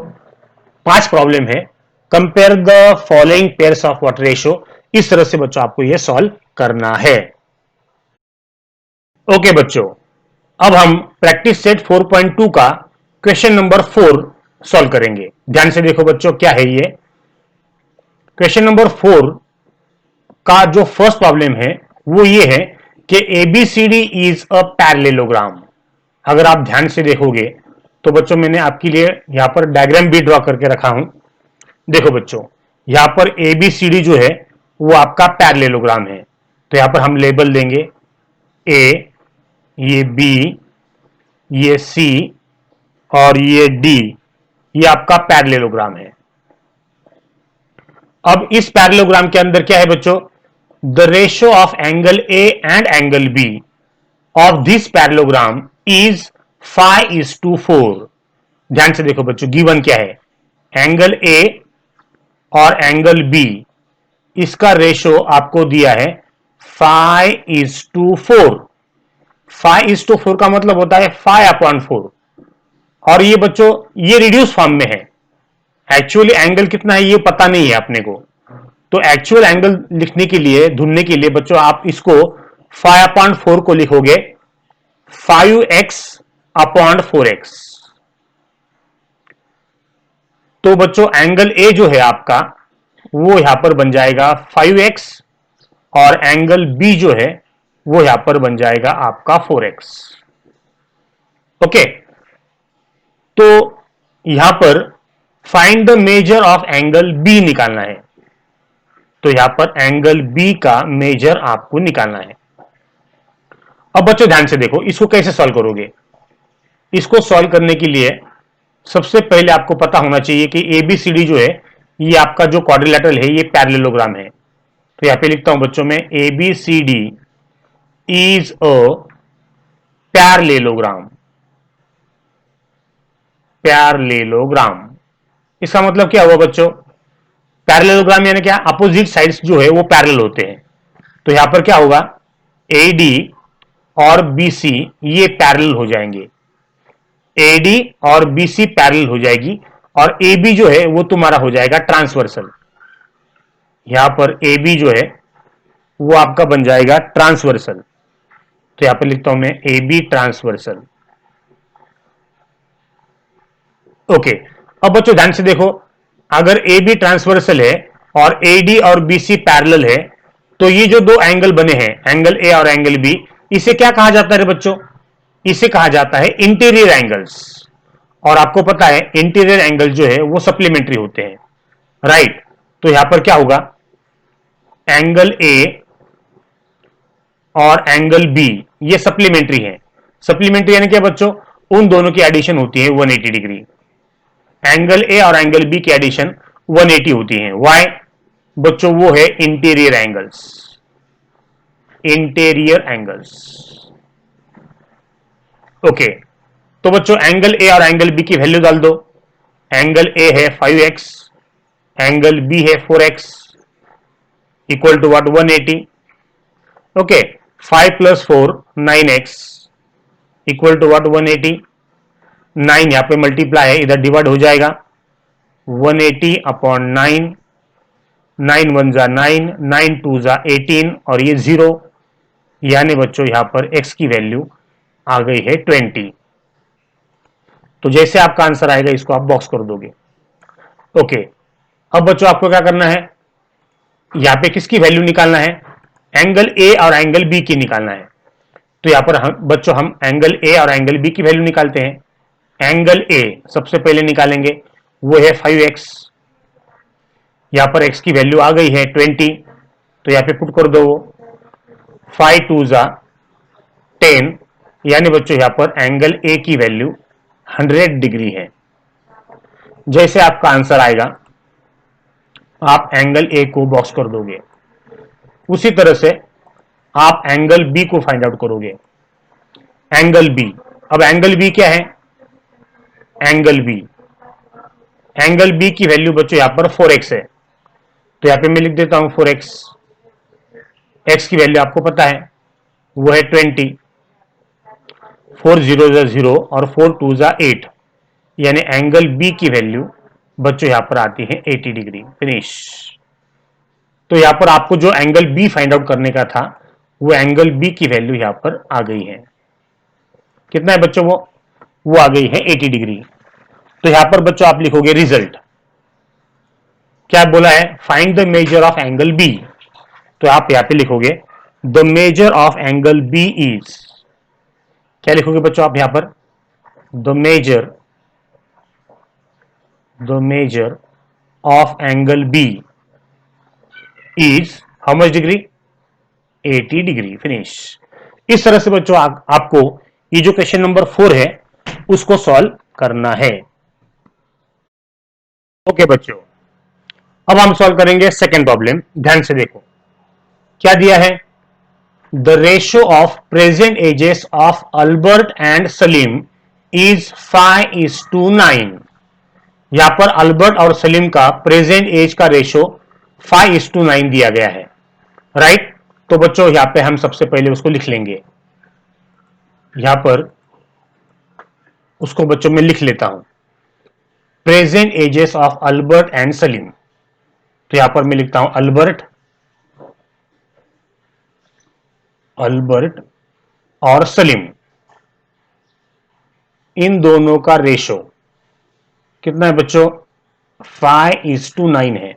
5 प्रॉब्लम है, compare the following pairs of water ratio, इस तरह से बच्चों आपको ये सॉल्व करना है। ओके बच्चों, अब हम प्रैक्टिस सेट 4.2 का क्वेश्चन नंबर 4 सॉल्व करेंगे। ध्यान से देखो बच्चों, क्या है ये क्वेश्चन नंबर 4 का जो फर्स्ट प्रॉब्लम है वो ये है कि एबीसीडी इज अ पैरेललोग्राम। अगर आप ध्यान से देखोगे तो बच्चों मैंने आपके लिए यहां पर डायग्राम भी ड्रॉ करके रखा हूं। देखो बच्चों, यहां पर एबीसीडी जो है वो आपका पैरेललोग्राम है। तो यहां पर हम लेबल देंगे ए, ये बी, ये सी और ये डी, ये आपका पैरेललोग्राम है। अब इस पैरेललोग्राम के अंदर क्या है बच्चों, the ratio of angle A and angle B of this parallelogram is 5:4। ध्यान से देखो बच्चों, गिवन क्या है, एंगल ए और एंगल बी, इसका रेशियो आपको दिया है 5:4। 5:4 का मतलब होता है 5/4। और ये बच्चों ये रिड्यूस फॉर्म में है। एक्चुअली एंगल कितना है ये पता नहीं है अपने को, तो एक्चुअल एंगल लिखने के लिए, ढूंढने के लिए बच्चों आप इसको 5/4 को लिखोगे 5x/4x। तो बच्चों एंगल ए जो है आपका वो यहां पर बन जाएगा 5x और एंगल बी जो है वो यहां पर बन जाएगा आपका 4x। ओके, तो यहां पर find the measure of angle B निकालना है। तो यहां पर एंगल बी का मेजर आपको निकालना है। अब बच्चों ध्यान से देखो, इसको कैसे सॉल्व करोगे। इसको सॉल्व करने के लिए सबसे पहले आपको पता होना चाहिए कि एबीसीडी जो है ये आपका जो क्वाड्रिलेटरल है ये पैरेललोग्राम है। तो यहां पे लिखता हूं बच्चों में ABCD is a parallelogram. Parallelogram इसका मतलब क्या हुआ बच्चों, पैरेललोग्राम यानी क्या, अपोजिट साइड्स जो है वो पैरेलल होते हैं। तो यहां पर क्या होगा, एडी और बीसी ये पैरेलल हो जाएंगे, एडी और बीसी पैरेलल हो जाएगी, और एबी जो है वो तुम्हारा हो जाएगा ट्रांसवर्सल। यहां पर एबी जो है वो आपका बन जाएगा ट्रांसवर्सल। तो यहां पर लिखता हूं मैं एबी ट्रांसवर्सल। ओके, अब बच्चों ध्यान से देखो, अगर ए बी ट्रांसवर्सल है और ए डी और बी सी पैरेलल है, तो ये जो दो एंगल बने हैं, एंगल ए और एंगल बी, इसे क्या कहा जाता है बच्चों, इसे कहा जाता है इंटीरियर एंगल्स। और आपको पता है इंटीरियर एंगल जो है वो सप्लीमेंट्री होते हैं, राइट। तो यहां पर क्या होगा, एंगल ए और एंगल बी ये सप्लीमेंट्री है। सप्लीमेंट्री यानी क्या बच्चों, उन दोनों की एडिशन होती है 180 डिग्री। एंगल ए और एंगल बी की एडिशन 180 होती है। वाई बच्चों, वो है interior angles. Interior angles. Okay, तो बच्चों एंगल ए और एंगल बी की वैल्यू डाल दो। एंगल ए है 5x, एंगल बी है 4x, equal to what, 180। Okay, 5 + 4 9x, equal to what, 180। 9 यहां पे मल्टीप्लाई है, इधर डिवाइड हो जाएगा, 180/9, 9 1 जा 9, 9 2 जा 18 और ये 0, यानी बच्चों यहां पर x की वैल्यू आ गई है 20। तो जैसे आपका आंसर आएगा इसको आप बॉक्स कर दोगे। ओके, अब बच्चों आपको क्या करना है, यहां पे किसकी वैल्यू निकालना है, एंगल ए और एंगल बी की निकालना है। तो यहां पर बच्चों हम एंगल ए और एंगल बी की वैल्यू निकालते हैं। एंगल ए सबसे पहले निकालेंगे, वो है 5x। यहां पर x की वैल्यू आ गई है 20, तो यहां पे पुट कर दो, 5 2 जा 10, यानी बच्चों यहां पर एंगल ए की वैल्यू 100 डिग्री है। जैसे आपका आंसर आएगा आप एंगल ए को बॉक्स कर दोगे। उसी तरह से आप एंगल बी को फाइंड आउट करोगे। एंगल बी, अब एंगल बी क्या है, एंगल बी, एंगल बी की वैल्यू बच्चों यहां पर 4x है। तो यहां पे मैं लिख देता हूं 4x। x की वैल्यू आपको पता है वो है 20। 4 जीरो जा 0 और 4 टू जा 8, यानी एंगल बी की वैल्यू बच्चों यहां पर आती है 80 डिग्री। फिनिश। तो यहां पर आपको जो एंगल बी फाइंड आउट करने का था वो एंगल बी की वैल्यू यहां पर आ गई है। कितना है बच्चों? वो आ गई है 80 डिग्री। तो यहां पर बच्चों आप लिखोगे रिजल्ट। क्या बोला है? Find the measure of angle B. तो आप यहां पे लिखोगे the measure of angle B is, क्या लिखोगे बच्चों आप यहां पर? The measure of angle B is how much degree? 80 degree. Finish. इस तरह से बच्चों आपको ये जो क्वेश्चन नंबर 4 है उसको सॉल्व करना है। ओके बच्चों, अब हम सॉल्व करेंगे सेकेंड प्रॉब्लम। ध्यान से देखो क्या दिया है। The ratio of present ages of Albert and Salim is 5:9। यहां पर अल्बर्ट और सलीम का प्रेजेंट एज का रेशियो 5:9 दिया गया है। राइट? तो बच्चों यहां पे हम सबसे पहले उसको लिख लेंगे। यहां पर उसको बच्चों में लिख लेता हूं, present ages of Albert and Salim. तो यहां पर मैं लिखता हूं अल्बर्ट और सलीम, इन दोनों का रेशो कितना है बच्चों? 5:9 है।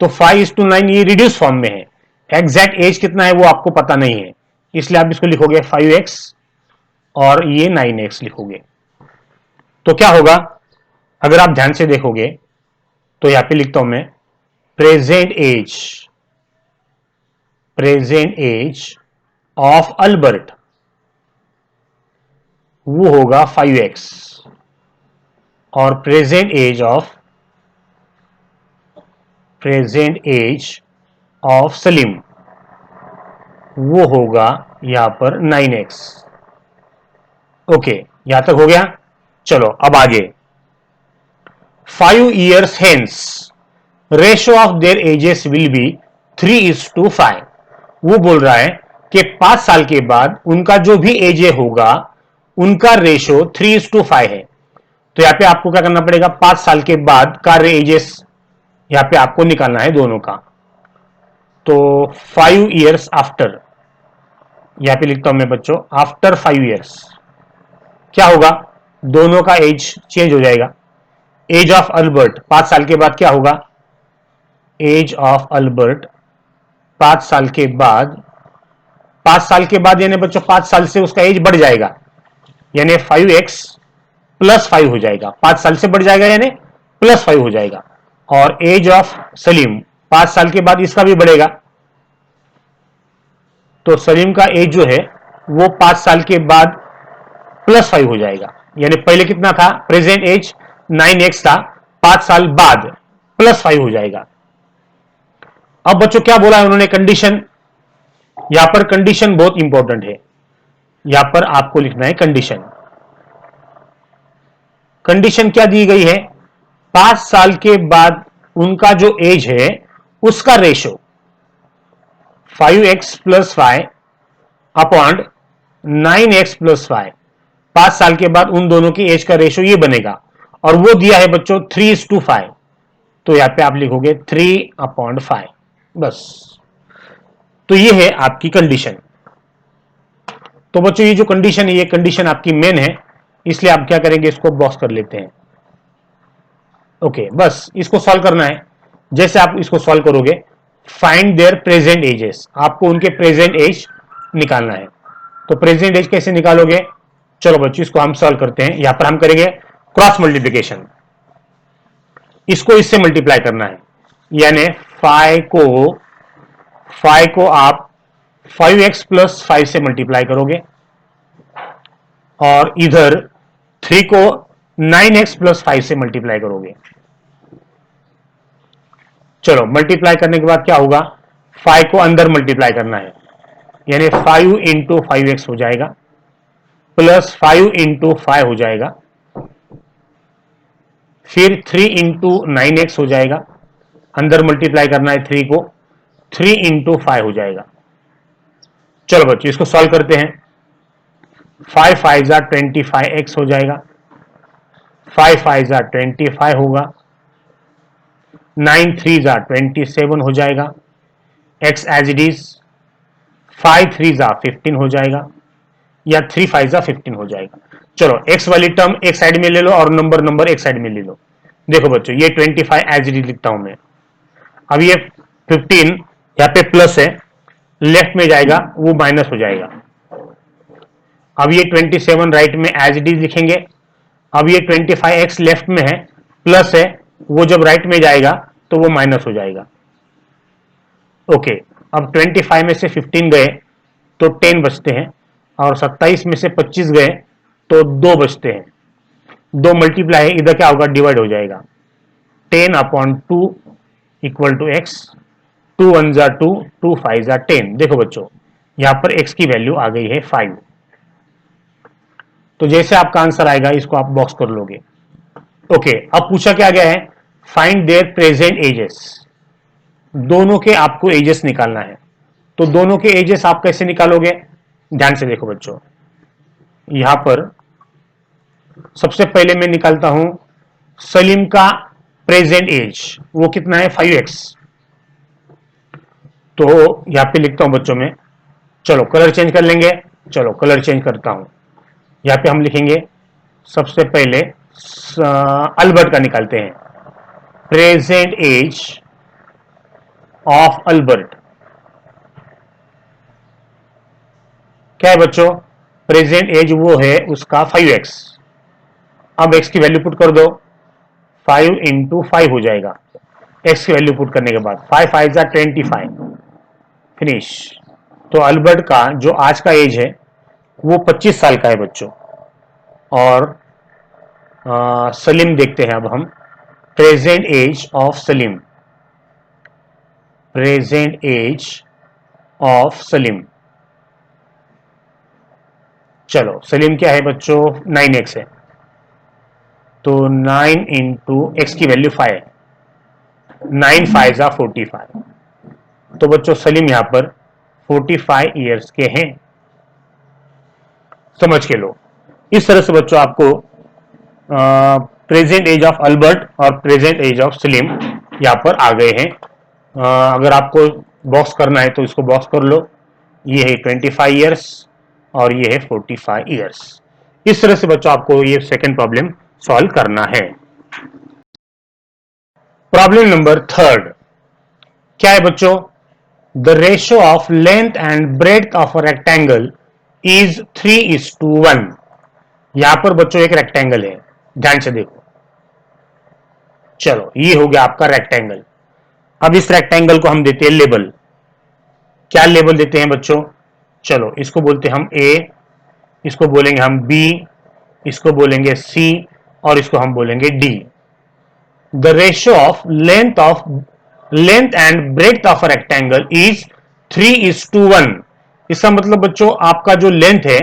तो 5:9 ये रिड्यूस फॉर्म में है। एग्जैक्ट एज कितना है वो आपको पता नहीं है, इसलिए आप इसको लिखोगे 5x और ये 9x लिखोगे। तो क्या होगा अगर आप ध्यान से देखोगे तो यहां पे लिखता हूं मैं प्रेजेंट एज ऑफ अल्बर्ट वो होगा 5x और प्रेजेंट एज ऑफ सलीम वो होगा यहां पर 9x। ओके, यहां तक हो गया। चलो अब आगे। 5 years hence ratio of their edges will be 3:5। वो बोल रहा है कि 5 साल के बाद उनका जो भी एज होगा उनका रेशियो 3:5 है। तो यहां पे आपको क्या करना पड़ेगा? 5 साल के बाद का एजेस यहां पे आपको निकालना है दोनों का। तो 5 years आफ्टर, यहां पे लिखता हूं मैं बच्चों आफ्टर 5 years क्या होगा? दोनों का एज चेंज हो जाएगा। एज ऑफ अल्बर्ट 5 साल के बाद क्या होगा? एज ऑफ अल्बर्ट 5 साल के बाद, 5 साल के बाद यानी बच्चों 5 साल से उसका एज बढ़ जाएगा, यानी 5x प्लस 5 हो जाएगा। 5 साल से बढ़ जाएगा यानी प्लस 5 हो जाएगा। और एज ऑफ सलीम 5 साल के बाद इसका भी बढ़ेगा, तो सलीम का एज जो है वो 5 साल के बाद प्लस 5 हो जाएगा। यानी पहले कितना था? प्रेजेंट एज 9x था, 5 साल बाद प्लस 5 हो जाएगा। अब बच्चों क्या बोला है उन्होंने? कंडीशन। यहां पर कंडीशन बहुत इंपॉर्टेंट है। यहां पर आपको लिखना है कंडीशन। कंडीशन क्या दी गई है? 5 साल के बाद उनका जो एज है उसका ratio 5x plus 5 upon 9x plus 5। 5 साल के बाद उन दोनों की एज का रेशो ये बनेगा, और वो दिया है बच्चों 3:5। तो यहां पे आप लिखोगे 3/5 बस। तो ये है आपकी कंडीशन। तो बच्चों ये जो कंडीशन है ये कंडीशन आपकी मेन है, इसलिए आप क्या करेंगे? इसको बॉक्स कर लेते हैं। ओके, बस इसको सॉल्व करना है। जैसे आप इसको सॉल्व करोगे, फाइंड देयर प्रेजेंट एजेस, आपको उनके प्रेजेंट एज निकालना है। तो प्रेजेंट एज कैसे निकालोगे? चलो बच्चों इसको हम सॉल्व करते हैं। यहां पर हम करेंगे क्रॉस मल्टीप्लीकेशन। इसको इससे मल्टीप्लाई करना है, यानी 5 को आप 5x प्लस 5 से मल्टीप्लाई करोगे और इधर 3 को 9x प्लस 5 से मल्टीप्लाई करोगे। चलो मल्टीप्लाई करने के बाद क्या होगा? 5 को अंदर मल्टीप्लाई करना है, यानी 5 इंटू 5x हो जाएगा प्लस 5 इंटू 5 हो जाएगा, फिर 3 इंटू 9x हो जाएगा, अंदर मल्टीप्लाई करना है 3 को, 3 इंटू 5 हो जाएगा। चलो बच्चों इसको सॉल्व करते हैं। 5 5 जा 25x हो जाएगा, 5 5 जा 25 होगा, 9 3 जा 27 हो जाएगा, x एज इट इज, 5 3 जा 15 हो जाएगा, या 3 5 जा 15 हो जाएगा। चलो x वाली टर्म एक साइड में ले लो और नंबर एक साइड में ले लो। देखो बच्चों, ये 25 एज इट इज लिखता हूं मैं। अब ये 15 यहाँ पे प्लस है, लेफ्ट में जाएगा वो माइनस हो जाएगा। अब ये 27 राइट में एज इट इज लिखेंगे। अब ये 25x लेफ्ट में है, प्लस है, वो जब राइट में जाएगा तो वो माइनस हो जाएगा। ओके, अब 25 में से 15 गए तो 10 बचते हैं, और 27 में से 25 गए तो 2 बचते हैं। 2 मल्टीप्लाई है, इधर क्या होगा, डिवाइड हो जाएगा। 10/2 इक्वल टू x, 2 1 जा 2, 2 5 जा 10। देखो बच्चों, यहां पर x की वैल्यू आ गई है 5। तो जैसे आपका आंसर आएगा इसको आप बॉक्स कर लोगे। ओके, अब पूछा क्या गया है, फाइंड देयर प्रेजेंट एजेस। दोनों के आपको एजेस निकालना है। तो दोनों के एजेस आप कैसे निकालोगे, ध्यान से देखो बच्चों। यहां पर सबसे पहले मैं निकालता हूं सलीम का प्रेजेंट एज, वो कितना है, 5x। तो यहां पे लिखता हूं बच्चों में, चलो कलर चेंज कर लेंगे। चलो कलर चेंज करता हूं, यहां पे हम लिखेंगे सबसे पहले अल्बर्ट का निकालते हैं, प्रेजेंट एज ऑफ अल्बर्ट। क्या है बच्चों, प्रेजेंट एज वो है उसका 5x। अब x की वैल्यू पुट कर दो, 5 इंटू 5 हो जाएगा। x की वैल्यू पुट करने के बाद 5 5 जा 25, फिनिश। तो अल्बर्ट का जो आज का एज है वो 25 साल का है बच्चों। और सलीम देखते हैं अब हम, present age of Salim, present age of Salim. चलो सलीम क्या है बच्चों, 9x है, तो 9 इंटू एक्स की वैल्यू 5, 9 5 जा 45। तो बच्चों सलीम यहां पर 45 ईयर्स के हैं, समझ के लो। इस तरह से बच्चों आपको प्रेजेंट एज ऑफ अल्बर्ट और प्रेजेंट एज ऑफ सलीम यहां पर आ गए हैं। अगर आपको बॉक्स करना है तो इसको बॉक्स कर लो। ये है 25 ईयर्स और ये है 45 ईयर्स। इस तरह से बच्चों आपको ये सेकंड प्रॉब्लम सॉल्व करना है। प्रॉब्लम नंबर 3 क्या है बच्चों, the ratio of length and breadth of a rectangle is 3:1। यहां पर बच्चों एक रेक्टेंगल है, ध्यान से देखो। चलो ये हो गया आपका रेक्टेंगल। अब इस रेक्टेंगल को हम देते हैं लेबल। क्या लेबल देते हैं बच्चों, चलो इसको बोलते हैं हम ए, इसको बोलेंगे हम बी, इसको बोलेंगे सी, और इसको हम बोलेंगे D. The ratio of length and breadth of a rectangle is 3:1। इसका मतलब बच्चों आपका जो लेंथ है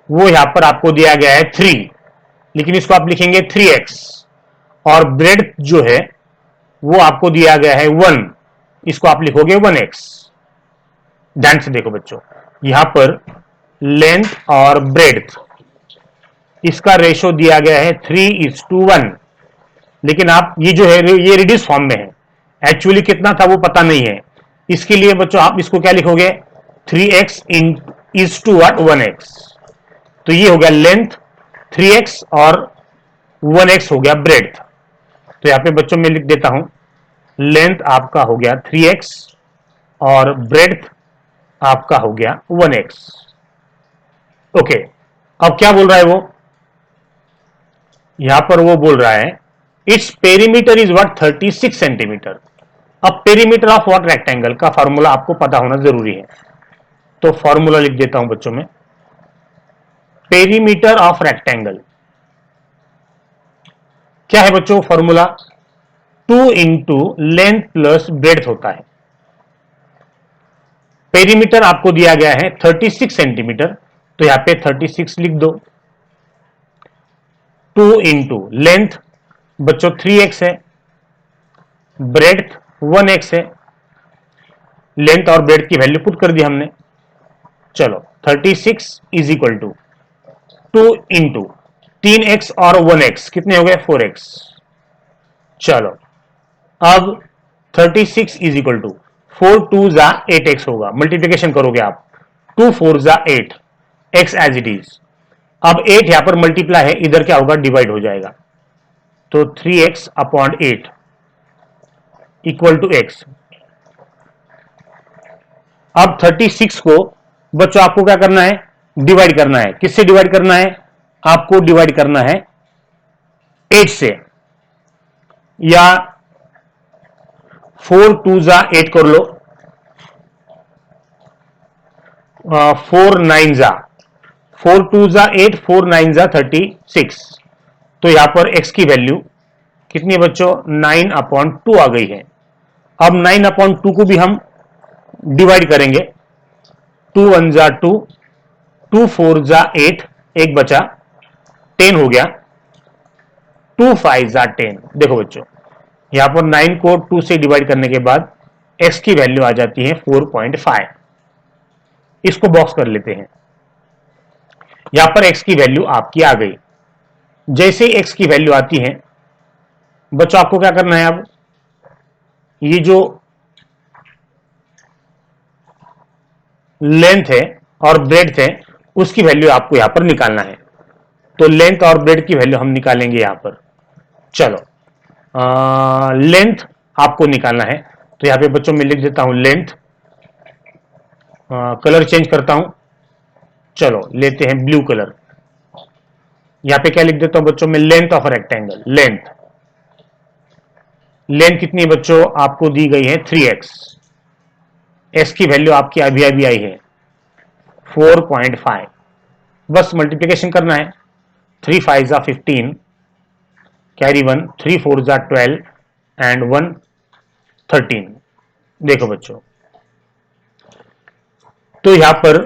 वो यहां पर आपको दिया गया है 3, लेकिन इसको आप लिखेंगे 3x, और ब्रेड्थ जो है वो आपको दिया गया है 1, इसको आप लिखोगे 1x। ध्यान से देखो बच्चों, यहां पर लेंथ और ब्रेड्थ इसका रेशो दिया गया है 3:1, लेकिन आप ये जो है ये रिड्यूस फॉर्म में है, एक्चुअली कितना था वो पता नहीं है। इसके लिए बच्चों आप इसको क्या लिखोगे, 3x is to what, 1x। तो ये हो गया लेंथ 3x और 1x हो गया ब्रेड्थ। तो यहां पे बच्चों में लिख देता हूं, लेंथ आपका हो गया 3x और ब्रेड्थ आपका हो गया 1x। ओके, अब क्या बोल रहा है वो, यहां पर वो बोल रहा है its perimeter is what, 36 centimetre. अब पेरीमीटर ऑफ व्हाट, रेक्टेंगल का फॉर्मूला आपको पता होना जरूरी है। तो फॉर्मूला लिख देता हूं बच्चों में, पेरीमीटर ऑफ रेक्टेंगल क्या है बच्चों, formula 2 into length plus breadth होता है। पेरीमीटर आपको दिया गया है 36 सेंटीमीटर, तो यहां पे 36 लिख दो। 2 इंटू लेंथ बच्चों 3x है, ब्रेड्थ 1x है। लेंथ और ब्रेड्थ की वैल्यू पुट कर दी हमने। चलो 36 is equal to 2 into 3x और 1x कितने हो गए 4x। चलो अब 36 इज इक्वल टू 4 2 जा 8x होगा, मल्टीप्लीकेशन करोगे आप 2 4 जा 8 x एज इट इज। अब 8 यहां पर मल्टीप्लाई है, इधर क्या होगा डिवाइड हो जाएगा, तो 3x upon 8 equal to x। अब 36 को बच्चों आपको क्या करना है डिवाइड करना है, किससे डिवाइड करना है, आपको डिवाइड करना है 8 से, या 4 2 जा 8 कर लो, 4 9 जा 4 2 जा 8 4 9 जा 36। तो यहां पर x की वैल्यू कितनी है बच्चों 9 अपॉन 2 आ गई है। अब 9 अपॉन 2 को भी हम डिवाइड करेंगे, 2 1 जा 2 2 4 जा 8 एक बचा 10 हो गया, 2 5 जा 10। देखो बच्चों यहां पर 9 को 2 से डिवाइड करने के बाद x की वैल्यू आ जाती है 4.5। इसको बॉक्स कर लेते हैं, यहां पर x की वैल्यू आपकी आ गई। जैसे x की वैल्यू आती है बच्चों आपको क्या करना है, अब ये जो लेंथ है और ब्रेड्थ है उसकी वैल्यू आपको यहां पर निकालना है। तो लेंथ और ब्रेड की वैल्यू हम निकालेंगे यहां पर। चलो लेंथ आपको निकालना है, तो यहां पे बच्चों में लिख देता हूं लेंथ, कलर चेंज करता हूं, चलो लेते हैं ब्लू कलर। यहां पे क्या लिख देता हूं बच्चों में length of rectangle, length length कितनी है बच्चों आपको दी गई है 3x, x की वैल्यू आपकी अभी अभी आई है 4.5। बस मल्टीप्लीकेशन करना है, 3 5 जा 15 कैरी 1 3 4 जा 12 एंड 1 13। देखो बच्चों तो यहां पर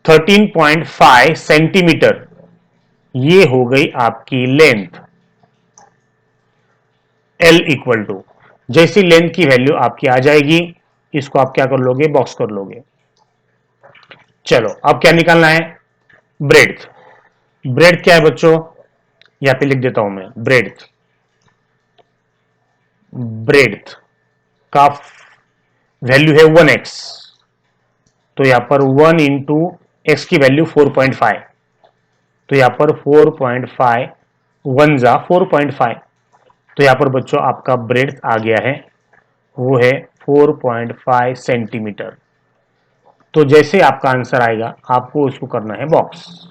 13.5 सेंटीमीटर ये हो गई आपकी लेंथ। L इक्वल टू जैसी लेंथ की वैल्यू आपकी आ जाएगी इसको आप क्या कर लोगे बॉक्स कर लोगे। चलो अब क्या निकालना है ब्रेड्थ। ब्रेड्थ क्या है बच्चों यहां पे लिख देता हूं मैं ब्रेड्थ, ब्रेड्थ का वैल्यू है 1x, तो यहां पर 1 इंटू एक्स की वैल्यू 4.5, तो यहां पर 4.5 1 जा 4.5, तो यहां पर बच्चों आपका ब्रेड्थ आ गया है वो है 4.5 सेंटीमीटर। तो जैसे आपका आंसर आएगा आपको इसको करना है बॉक्स,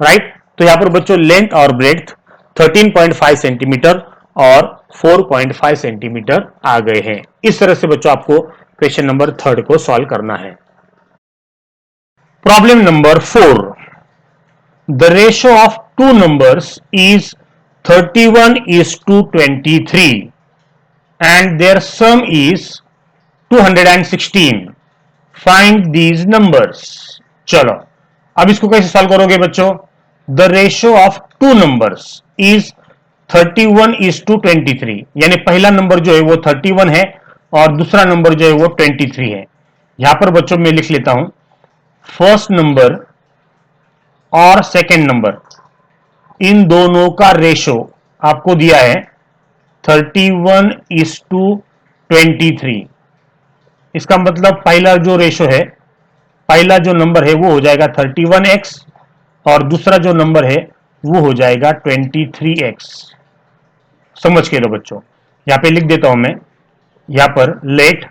राइट। तो यहां पर बच्चों लेंथ और ब्रेड्थ 13.5 सेंटीमीटर और 4.5 सेंटीमीटर आ गए हैं। इस तरह से बच्चों आपको क्वेश्चन नंबर 3 को सॉल्व करना है। Problem number 4, the ratio of two numbers is 31:23 and their sum is 216. Find these numbers. चलो अब इसको कैसे सॉल्व करोगे बच्चों, the ratio of two numbers is 31:23, यानी पहला नंबर जो है वो 31 है और दूसरा नंबर जो है वो 23 है। यहां पर बच्चों मैं लिख लेता हूं फर्स्ट नंबर और सेकेंड नंबर इन दोनों का रेशो आपको दिया है 31:23। इसका मतलब पहला जो रेशो है, पहला जो नंबर है वो हो जाएगा 31x और दूसरा जो नंबर है वो हो जाएगा 23x। समझ के लो बच्चों, यहां पे लिख देता हूं मैं, यहां पर let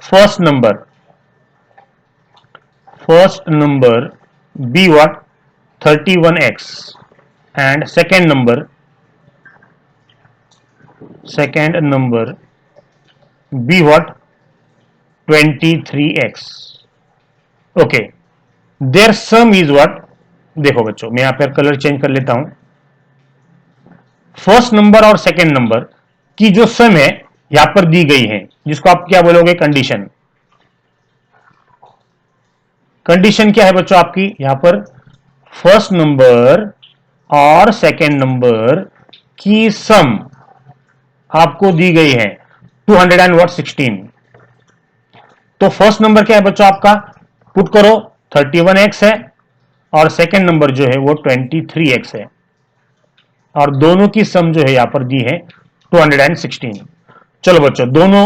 first number be what 31x and second number be what 23x. okay, their sum is what, देखो बच्चों मैं यहां पर कलर चेंज कर लेता हूं, फर्स्ट नंबर और सेकेंड नंबर की जो सम है यहां पर दी गई है जिसको आप क्या बोलोगे कंडीशन। कंडीशन क्या है बच्चों आपकी, यहां पर फर्स्ट नंबर और सेकेंड नंबर की सम आपको दी गई है 216। तो फर्स्ट नंबर क्या है बच्चों आपका पुट करो 31x है और सेकेंड नंबर जो है वो 23x है और दोनों की सम जो है यहां पर दी है 216। चलो बच्चों दोनों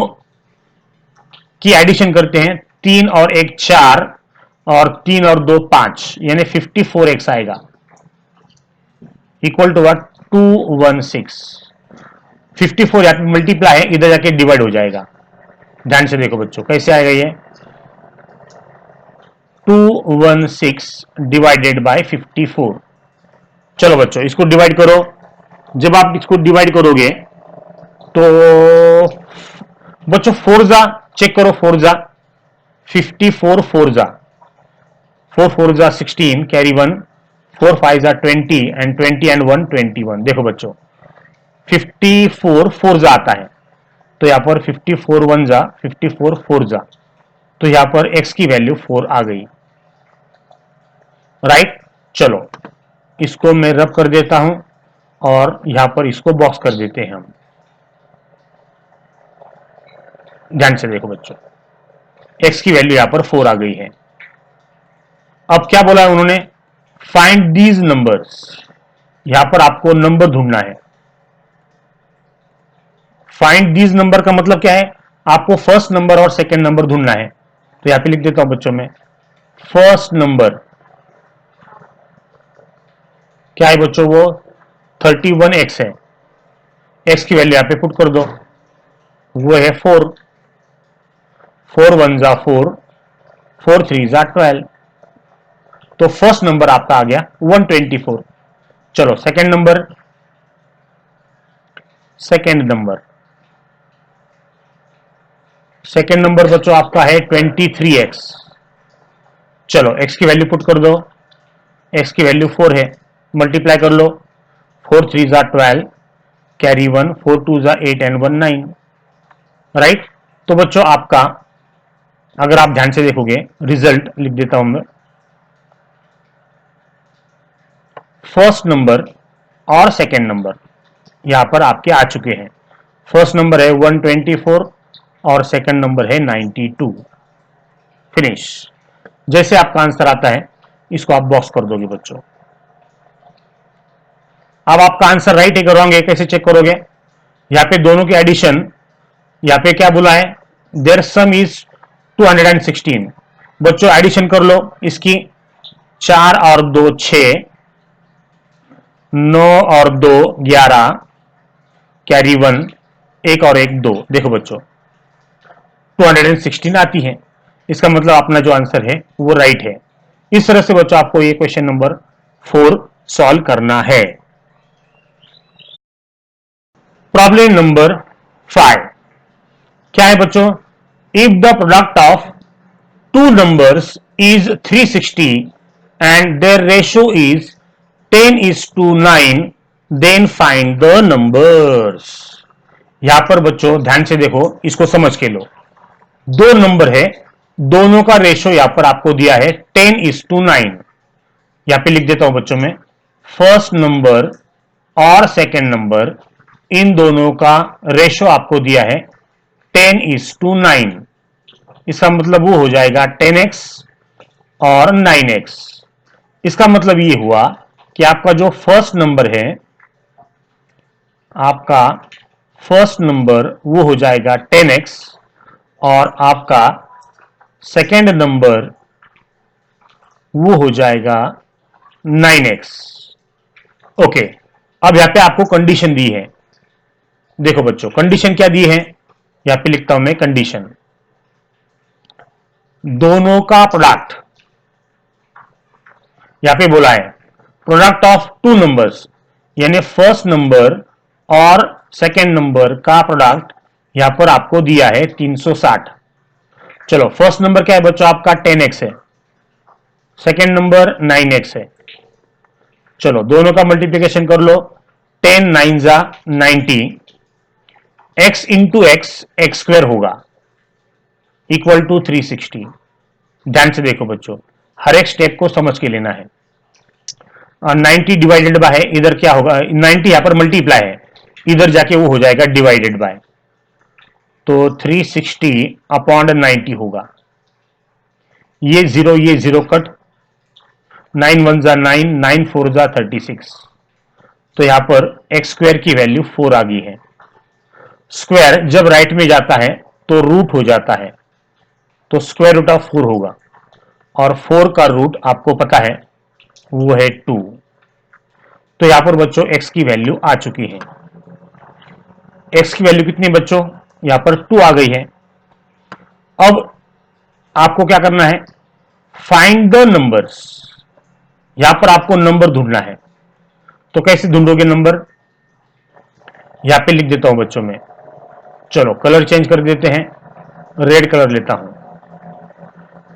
की एडिशन करते हैं, 3 और 1 4 और 3 और 2 5 यानी 54x आएगा इक्वल टू व्हाट 216। 54 यहां पे मल्टीप्लाई है, इधर जाके डिवाइड हो जाएगा। ध्यान से देखो बच्चों कैसे आएगा ये 216 डिवाइडेड बाय 54। चलो बच्चों इसको डिवाइड करो। जब आप इसको डिवाइड करोगे तो बच्चों फोरजा चेक करो, फोरजा 54 फोरजा 4 फोरजा 16 कैरी 1 4 5 जा 20 एंड 20 एंड 1 21। देखो बच्चों 54 फोरजा आता है तो यहां पर 54 1 जा 54 फोर जा तो यहां पर x की वैल्यू 4 आ गई, राइट। चलो इसको मैं रब कर देता हूं और यहां पर इसको बॉक्स कर देते हैं हम। ध्यान से देखो बच्चों x की वैल्यू यहां पर 4 आ गई है। अब क्या बोला है उन्होंने, फाइंड दीज नंबर्स। यहां पर आपको नंबर ढूंढना है। फाइंड दीज नंबर का मतलब क्या है, आपको फर्स्ट नंबर और सेकेंड नंबर ढूंढना है। तो यहां पे लिख देता हूं बच्चों में फर्स्ट नंबर क्या है बच्चों, वो 31x है। x की वैल्यू यहां पे पुट कर दो, वो है 4 4 1 जा 4 4 3 जा 12। तो फर्स्ट नंबर आपका आ गया 124। चलो सेकेंड नंबर, सेकेंड नंबर बच्चों आपका है 23x। चलो x की वैल्यू पुट कर दो, x की वैल्यू 4 है, मल्टीप्लाई कर लो 4 3 जा 12 कैरी 1 4 2 जा 8 एंड 1 9, राइट। तो बच्चों आपका अगर आप ध्यान से देखोगे रिजल्ट लिख देता हूं मैं, फर्स्ट नंबर और सेकेंड नंबर यहां पर आपके आ चुके हैं। फर्स्ट नंबर है 124 और सेकेंड नंबर है 92। फिनिश। जैसे आपका आंसर आता है इसको आप बॉक्स कर दोगे बच्चों। अब आपका आंसर राइट है कि रॉन्ग है कैसे चेक करोगे, यहां पे दोनों की एडिशन, यहां पे क्या बोला है देयर सम इज 216। बच्चों एडिशन कर लो इसकी, 4 और 2 6 9 और 2 11 कैरी 1 1 और 1 2। देखो बच्चों 216 आती है, इसका मतलब अपना जो आंसर है वो राइट है। इस तरह से बच्चों आपको ये क्वेश्चन नंबर 4 सॉल्व करना है। प्रॉब्लम नंबर 5 क्या है बच्चों, if the product of two numbers is 360 and their ratio is 10:9 then find the numbers. यहां पर बच्चों ध्यान से देखो, इसको समझ के लो। दो नंबर है, दोनों का रेशियो यहां पर आपको दिया है 10:9। यहां पे लिख देता हूं बच्चों में फर्स्ट नंबर और सेकेंड नंबर इन दोनों का रेशियो आपको दिया है 10:9। इसका मतलब वो हो जाएगा 10x और 9x। इसका मतलब ये हुआ कि आपका जो फर्स्ट नंबर है, आपका फर्स्ट नंबर वो हो जाएगा 10x और आपका सेकेंड नंबर वो हो जाएगा 9x। ओके, अब यहां पे आपको कंडीशन दी है। देखो बच्चों कंडीशन क्या दी है, यहां पे लिखता हूं मैं कंडीशन, दोनों का प्रोडक्ट। यहां पे बोला है प्रोडक्ट ऑफ टू नंबर्स, यानी फर्स्ट नंबर और सेकेंड नंबर का प्रोडक्ट यहां पर आपको दिया है 360। चलो फर्स्ट नंबर क्या है बच्चों आपका 10x है, सेकेंड नंबर 9x है। चलो दोनों का मल्टीप्लिकेशन कर लो, 10 9 जा 90, x इंटू एक्स स्क्वायर होगा इक्वल टू 360। ध्यान से देखो बच्चों, हर एक स्टेप को समझ के लेना है। 90 डिवाइडेड बाय है, इधर क्या होगा 90 यहां पर मल्टीप्लाई है, इधर जाके वो हो जाएगा डिवाइडेड बाय, तो 360 अपॉन 90 होगा। ये जीरो कट, 9 1 जा 9, 9 4 जा 36। तो यहां पर एक्स स्क्वायर की वैल्यू 4 आ गई है। स्क्वायर जब राइट में जाता है तो रूट हो जाता है, तो स्क्वायर रूट ऑफ 4 होगा, और 4 का रूट आपको पता है वो है 2। तो यहां पर बच्चों एक्स की वैल्यू आ चुकी है। एक्स की वैल्यू कितनी बच्चों, यहां पर 2 आ गई है। अब आपको क्या करना है, फाइंड द नंबर्स। यहां पर आपको नंबर ढूंढना है। तो कैसे ढूंढोगे नंबर, यहां पे लिख देता हूं बच्चों में। चलो कलर चेंज कर देते हैं, रेड कलर लेता हूं।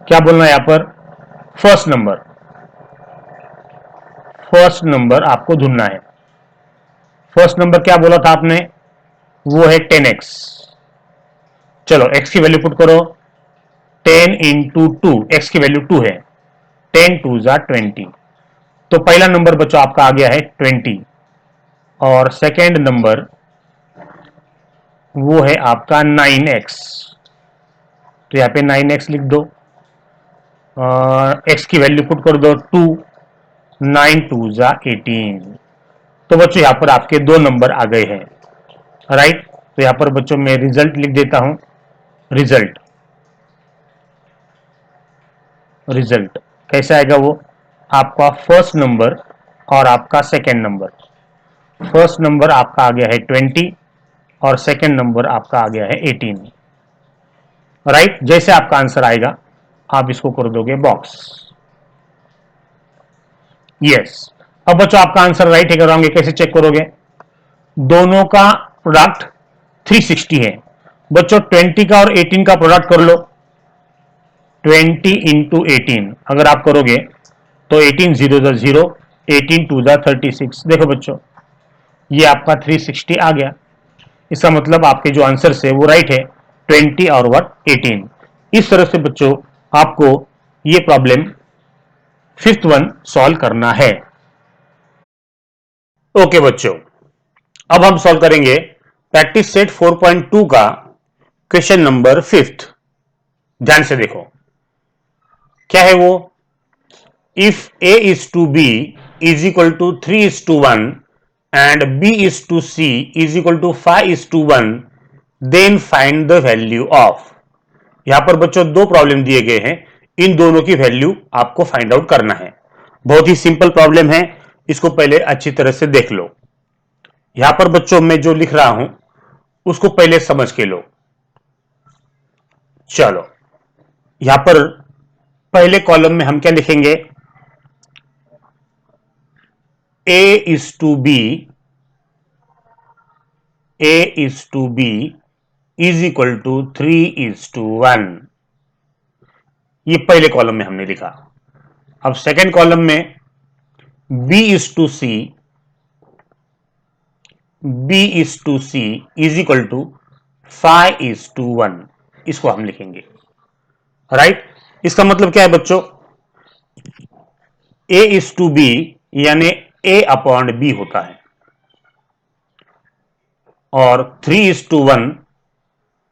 क्या बोलना है यहां पर, फर्स्ट नंबर। फर्स्ट नंबर आपको ढूंढना है। फर्स्ट नंबर क्या बोला था आपने, वो है 10x। चलो x की वैल्यू पुट करो, 10 इंटू 2, एक्स की वैल्यू 2 है, 10 2 जा 20। तो पहला नंबर बच्चों आपका आ गया है 20, और सेकेंड नंबर वो है आपका 9x। तो यहां पे 9x लिख दो, x की वैल्यू पुट कर दो 2, 9 2 जा 18। तो बच्चों यहां पर आपके दो नंबर आ गए हैं, राइट। तो यहां पर बच्चों मैं रिजल्ट लिख देता हूं, रिजल्ट। रिजल्ट कैसे आएगा वो, आपका फर्स्ट नंबर और आपका सेकेंड नंबर। फर्स्ट नंबर आपका आ गया है 20, और सेकेंड नंबर आपका आ गया है 18, राइट। जैसे आपका आंसर आएगा आप इसको कर दोगे बॉक्स, यस। अब बच्चों आपका आंसर राइट है कि रॉन्ग है, कैसे चेक करोगे, दोनों का प्रोडक्ट 360 है। बच्चों 20 का और 18 का प्रोडक्ट कर लो, 20 इंटू 18 अगर आप करोगे तो 18 0 जा 0, 18 2 जा 36। देखो बच्चों ये आपका 360 आ गया। इसका मतलब आपके जो आंसर है वो राइट है, 20 और व्हाट 18। इस तरह से बच्चों आपको ये प्रॉब्लम फिफ्थ वन सॉल्व करना है। ओके बच्चों, अब हम सॉल्व करेंगे प्रैक्टिस सेट 4.2 का क्वेश्चन नंबर 5। ध्यान से देखो क्या है वो, if a is to b is equal to 3 is to 1 and b is to c is equal to 5 is to 1 then find the value of। यहां पर बच्चों दो प्रॉब्लम दिए गए हैं, इन दोनों की वैल्यू आपको फाइंड आउट करना है। बहुत ही सिंपल प्रॉब्लम है, इसको पहले अच्छी तरह से देख लो। यहां पर बच्चों मैं जो लिख रहा हूं उसको पहले समझ के लो। चलो यहां पर पहले कॉलम में हम क्या लिखेंगे, a is to b is equal to 3 is to 1। ये पहले कॉलम में हमने लिखा। अब सेकेंड कॉलम में b is to c is equal to 5 is to 1, इसको हम लिखेंगे, राइट। इसका मतलब क्या है बच्चों, a is to b यानी a अपॉन b होता है, और 3 is to 1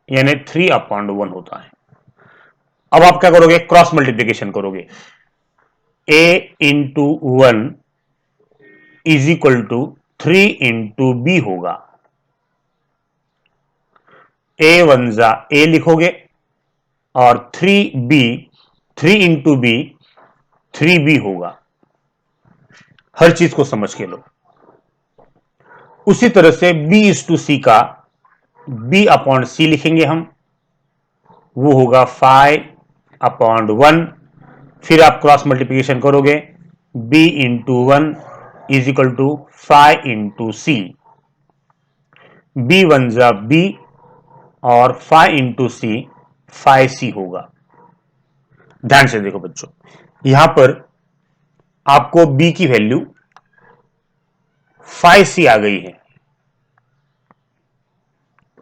यानी 3 अपॉन 1 होता है। अब आप क्या करोगे, क्रॉस मल्टीप्लीकेशन करोगे, a into 1 is equal to 3 into B होगा। a 1 जा a लिखोगे, और 3b 3 इंटू बी 3b होगा। हर चीज को समझ के लो। उसी तरह से b इज टू सी का b अपॉन सी लिखेंगे हम, वो होगा 5 अपॉन 1। फिर आप क्रॉस मल्टीप्लीकेशन करोगे, b into 1 is equal to 5 into C, b 1 जा b और 5 इंटू सी 5c होगा। ध्यान से देखो बच्चों, यहां पर आपको b की वैल्यू 5c आ गई है।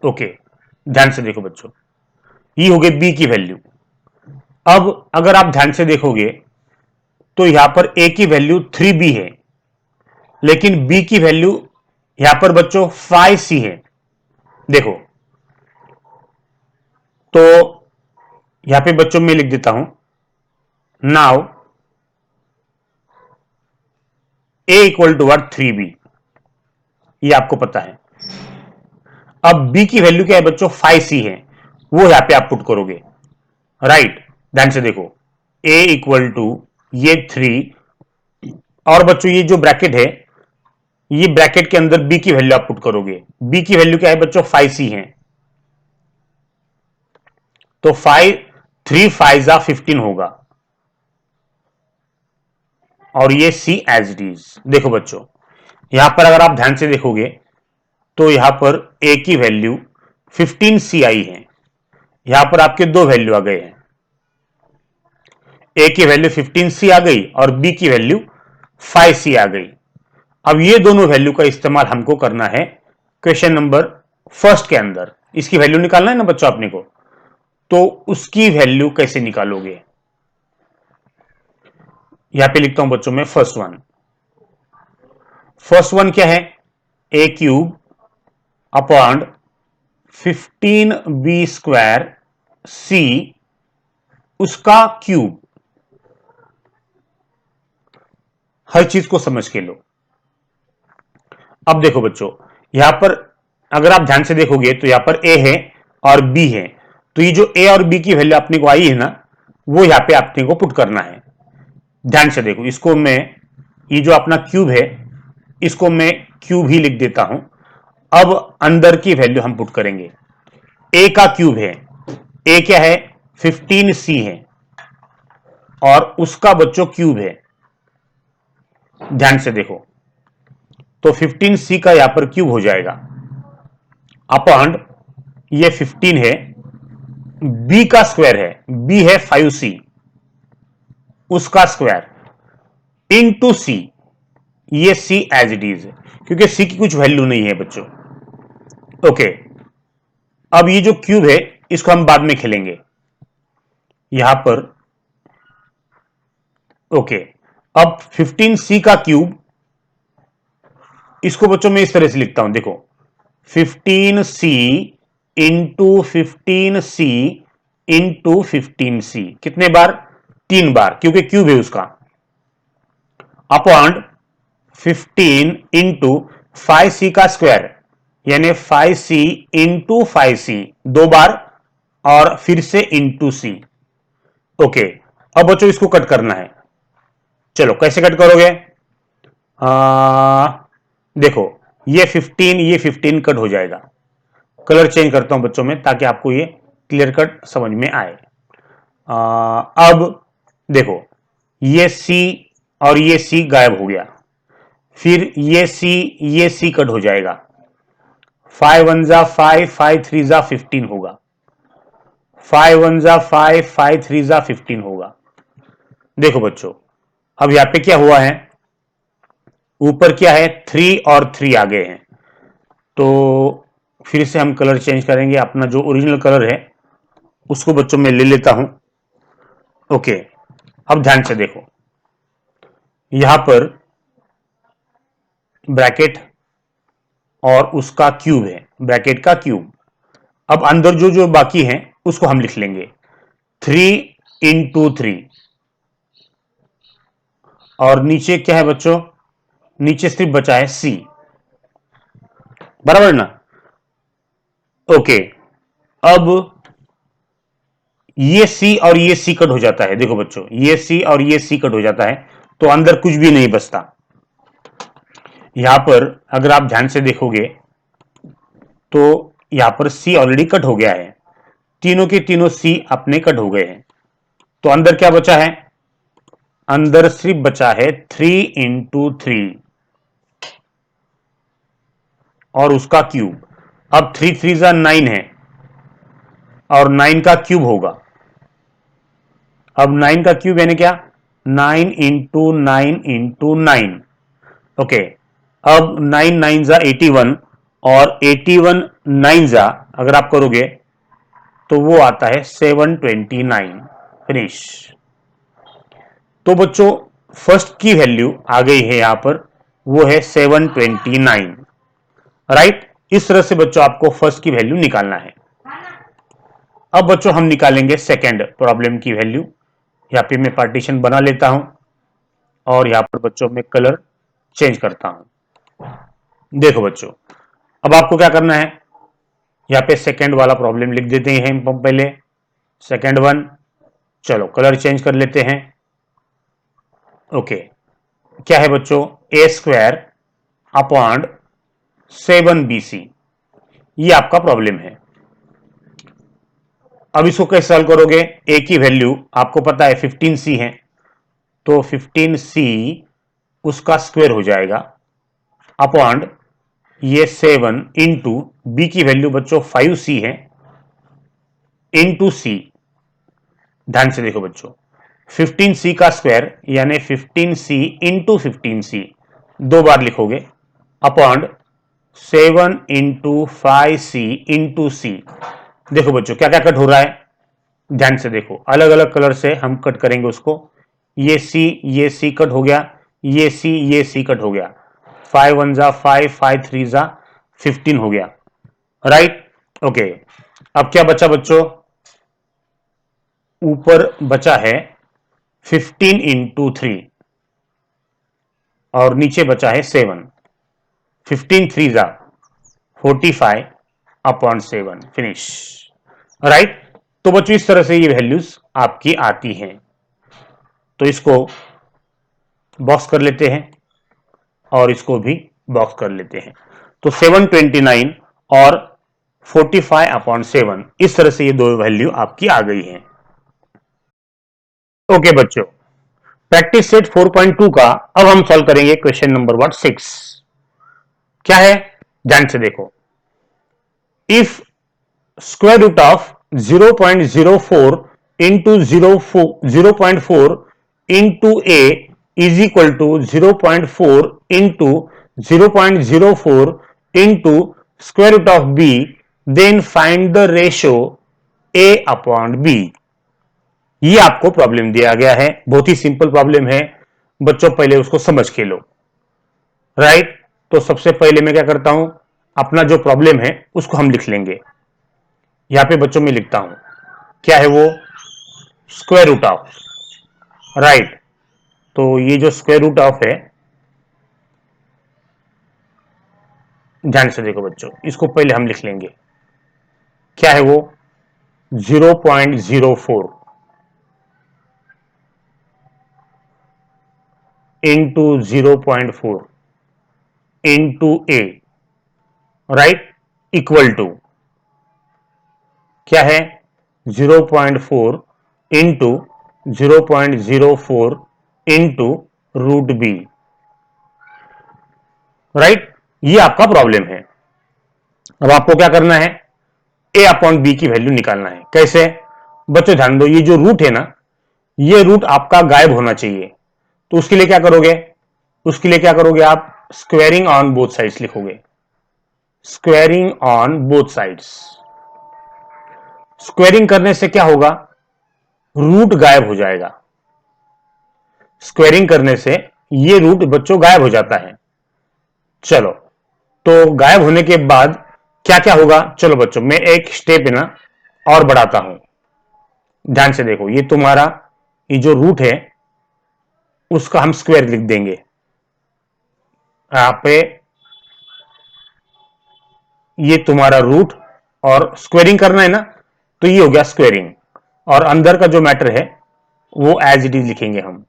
ओके, ध्यान से देखो बच्चों, ये हो गई b की वैल्यू। अब अगर आप ध्यान से देखोगे तो यहां पर a की वैल्यू 3b है, लेकिन b की वैल्यू यहां पर बच्चों 5c है। देखो तो यहां पे बच्चों में लिख देता हूं now a equal to word 3b, ये आपको पता है। अब b की वैल्यू क्या है बच्चों, 5c है, वो यहां पे आप पुट करोगे, राइट। ध्यान से देखो, a इक्वल टू ये 3, और बच्चों ये जो ब्रैकेट है, ये ब्रैकेट के अंदर b की वैल्यू आप पुट करोगे। b की वैल्यू क्या है बच्चों, 5c है, तो 3 5 15 होगा, और ये c एज इट इज। देखो बच्चों, यहां पर अगर आप ध्यान से देखोगे तो यहां पर a की वैल्यू 15c आई है, यहां पर आपके दो वैल्यू आ गए हैं, a की वैल्यू 15c आ गई और b की वैल्यू 5c आ गई। अब ये दोनों वैल्यू का इस्तेमाल हमको करना है क्वेश्चन नंबर फर्स्ट के अंदर। इसकी वैल्यू निकालना है ना बच्चों अपने को, तो उसकी वैल्यू कैसे निकालोगे, यहां पे लिखता हूं बच्चों में फर्स्ट वन क्या है, a cube upon 15b square c उसका क्यूब। हर चीज को समझ के लो। अब देखो बच्चों, यहां पर अगर आप ध्यान से देखोगे तो यहां पर a है और b है, तो ये जो a और b की वैल्यू अपने को आई है ना, वो यहां पे अपने को पुट करना है। ध्यान से देखो, इसको मैं, ये जो अपना क्यूब है, इसको मैं क्यूब ही लिख देता हूं। अब अंदर की वैल्यू हम पुट करेंगे। a का क्यूब है, a क्या है, 15c है, और उसका बच्चों क्यूब है। ध्यान से देखो, तो 15c का यहां पर क्यूब हो जाएगा, अपॉन ये 15 है, b का स्क्वायर है, b है 5c, उसका स्क्वायर इनटू c, ये c एज इट इज है, क्योंकि c की कुछ वैल्यू नहीं है बच्चों। ओके, अब ये जो क्यूब है इसको हम बाद में खेलेंगे यहां पर। ओके, अब 15c का क्यूब, इसको बच्चों मैं इस तरह से लिखता हूं, देखो 15c into 15c into 15c, कितने बार, 3 बार, क्योंकि क्यूब है उसका, अपॉन 15 इंटू 5c का स्क्वायर, यानी 5c इंटू 5c, 2 बार, और फिर से इंटू c। ओके, अब बच्चों इसको कट करना है। चलो कैसे कट करोगे, देखो ये 15 कट हो जाएगा। कलर चेंज करता हूं बच्चों में ताकि आपको ये क्लियर कट समझ में आए। अब देखो, ये C और ये C गायब हो गया, फिर ये C कट हो जाएगा, 5 1 जा 5, 5 3 जा 15 होगा, 5 1 जा 5, 5 3 जा 15 होगा। देखो बच्चों, अब यहां पे क्या हुआ है, ऊपर क्या है, 3 और 3 आ गए हैं, तो फिर से हम कलर चेंज करेंगे। अपना जो ओरिजिनल कलर है उसको बच्चों में ले लेता हूं। ओके, अब ध्यान से देखो, यहां पर ब्रैकेट और उसका क्यूब है, ब्रैकेट का क्यूब। अब अंदर जो जो बाकी हैं उसको हम लिख लेंगे, 3 इंटू 3, और नीचे क्या है बच्चों, नीचे सिर्फ बचा है C, बराबर ना। ओके, अब ये C और ये C कट हो जाता है। देखो बच्चों, ये C और ये C कट हो जाता है, तो अंदर कुछ भी नहीं बचता। यहां पर अगर आप ध्यान से देखोगे तो यहां पर C ऑलरेडी कट हो गया है, तीनों के तीनों C अपने कट हो गए हैं, तो अंदर क्या बचा है, अंदर सिर्फ बचा है 3 इंटू 3 और उसका क्यूब। अब 3 3 जा 9 है, और 9 का क्यूब होगा। अब 9 का क्यूब यानी क्या, 9 इंटू 9 इंटू 9। ओके, अब 9 9 जा 81, और 81 9 जा अगर आप करोगे तो वो आता है 729। फिनिश। तो बच्चों फर्स्ट की वैल्यू आ गई है यहां पर, वो है 729, राइट। इस तरह से बच्चों आपको फर्स्ट की वैल्यू निकालना है। अब बच्चों हम निकालेंगे सेकेंड प्रॉब्लम की वैल्यू। यहाँ पे मैं पार्टीशन बना लेता हूं और यहाँ पर बच्चों में कलर चेंज करता हूं। देखो बच्चों, अब आपको क्या करना है, यहाँ पे सेकंड वाला प्रॉब्लम लिख देते हैं हम पहले, सेकंड वन। चलो कलर चेंज कर लेते हैं। ओके, क्या है बच्चों, ए स्क्वायर अपॉन 7bc, ये आपका प्रॉब्लम है। अब इसको कैसे सॉल्व करोगे, ए की वैल्यू आपको पता है 15c है, तो 15c उसका स्क्वायर हो जाएगा अपॉन ये 7 इंटू बी की वैल्यू बच्चों 5c है इंटू सी। ध्यान से देखो बच्चों, 15c का स्क्वायर यानी 15c इंटू 15c, दो बार लिखोगे अपॉन 7 इंटू 5c इंटू सी। देखो बच्चों क्या क्या कट हो रहा है, ध्यान से देखो, अलग अलग कलर से हम कट करेंगे उसको। ये सी कट हो गया, ये सी कट हो गया, 5 1 जा 5, 5 3 जा 15 हो गया, राइट। ओके, अब क्या बचा बच्चों, ऊपर बचा है 15 इंटू 3 और नीचे बचा है 7, 15 3 जा 45 अपॉन 7, फिनिश, राइट। तो बच्चों इस तरह से ये वैल्यूज आपकी आती हैं, तो इसको बॉक्स कर लेते हैं और इसको भी बॉक्स कर लेते हैं। तो 729 और 45 अपॉन 7, इस तरह से ये दो वैल्यू आपकी आ गई हैं। ओके बच्चों, प्रैक्टिस सेट 4.2 का अब हम सॉल्व करेंगे क्वेश्चन नंबर 6। क्या है, ध्यान से देखो, if square root of 0.04 into 0.4 into A is equal to 0.4 into 0.04 into square root of B, then find the ratio A upon B. ये आपको प्रॉब्लम दिया गया है, बहुत ही सिंपल प्रॉब्लम है बच्चों, पहले उसको समझ के लो, राइट। तो सबसे पहले मैं क्या करता हूं, अपना जो प्रॉब्लम है उसको हम लिख लेंगे। यहां पे बच्चों में लिखता हूं, क्या है वो, स्क्वायर रूट ऑफ, राइट। तो ये जो स्क्वायर रूट ऑफ है, ध्यान से देखो बच्चों, इसको पहले हम लिख लेंगे, क्या है वो, 0.04 into 0.4 into A, right, equal to क्या है, 0.4 into 0.04 into root B, right. ये आपका प्रॉब्लम है। अब आपको क्या करना है, ए अपॉन बी की वैल्यू निकालना है। कैसे बच्चों, ध्यान दो, ये जो रूट है ना, ये रूट आपका गायब होना चाहिए। तो उसके लिए क्या करोगे, उसके लिए क्या करोगे आप, स्क्वेयरिंग ऑन बोथ साइड्स लिखोगे, squaring on both sides. Squaring करने से क्या होगा, रूट गायब हो जाएगा। स्क्वेयरिंग करने से ये रूट बच्चों गायब हो जाता है। चलो, तो गायब होने के बाद क्या क्या होगा, चलो बच्चों मैं एक स्टेप ना और बढ़ाता हूं। ध्यान से देखो, ये तुम्हारा ये जो रूट है उसका हम स्क्वायर लिख देंगे। यहां पे ये तुम्हारा रूट और स्क्वेयरिंग करना है ना, तो ये हो गया स्क्वेयरिंग, और अंदर का जो मैटर है वो एज इट इज लिखेंगे हम,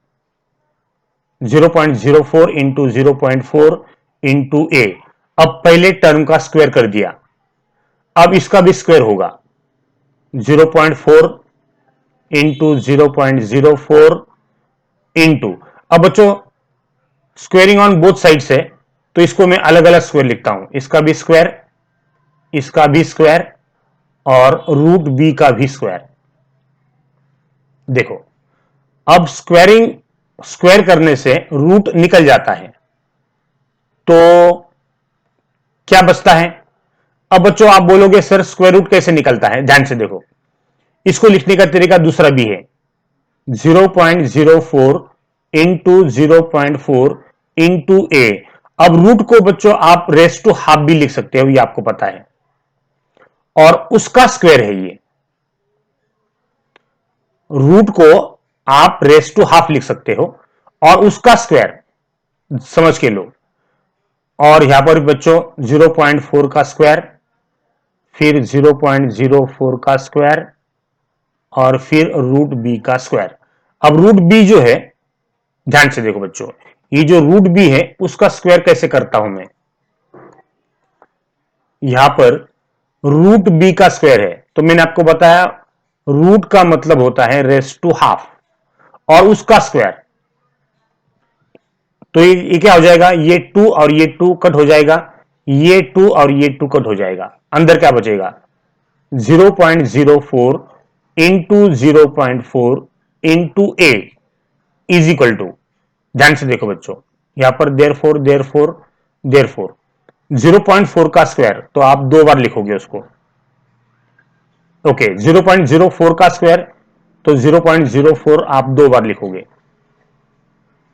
0.04 इंटू 0.4 इंटू ए। अब पहले टर्म का स्क्वायर कर दिया, अब इसका भी स्क्वायर होगा, 0.4 इंटू 0.04 इंटू, अब बच्चों स्क्वेयरिंग ऑन बोथ साइड्स है, तो इसको मैं अलग अलग स्क्वायर लिखता हूं, इसका भी स्क्वायर, इसका भी स्क्वायर और रूट बी का भी स्क्वायर। देखो, अब स्क्वायर करने से रूट निकल जाता है, तो क्या बचता है। अब बच्चों आप बोलोगे सर स्क्वायर रूट कैसे निकलता है, ध्यान से देखो, इसको लिखने का तरीका दूसरा भी है, 0.04 इंटू 0.4 इंटू ए। अब रूट को बच्चों आप रेस टू हाफ भी लिख सकते हो, ये आपको पता है, और उसका स्क्वायर है ये, रूट को आप रेस टू हाफ लिख सकते हो और उसका स्क्वायर समझ के लो। और यहां पर बच्चों 0.4 का स्क्वायर, फिर 0.04 का स्क्वायर और फिर रूट बी का स्क्वायर। अब रूट बी जो है, ध्यान से देखो बच्चों, ये जो रूट बी है उसका स्क्वायर कैसे करता हूं मैं। यहां पर रूट बी का स्क्वायर है, तो मैंने आपको बताया रूट का मतलब होता है रेस टू हाफ और उसका स्क्वायर। तो ये क्या हो जाएगा, ये 2 और ये 2 कट हो जाएगा, ये 2 और ये 2 कट हो जाएगा, अंदर क्या बचेगा 0.04 into 0.4 into A is equal to, ध्यान से देखो बच्चों, यहां पर देर फोर 0.4 का स्क्वायर तो आप दो बार लिखोगे उसको। ओके 0.04 का स्क्वायर तो 0.04 आप दो बार लिखोगे।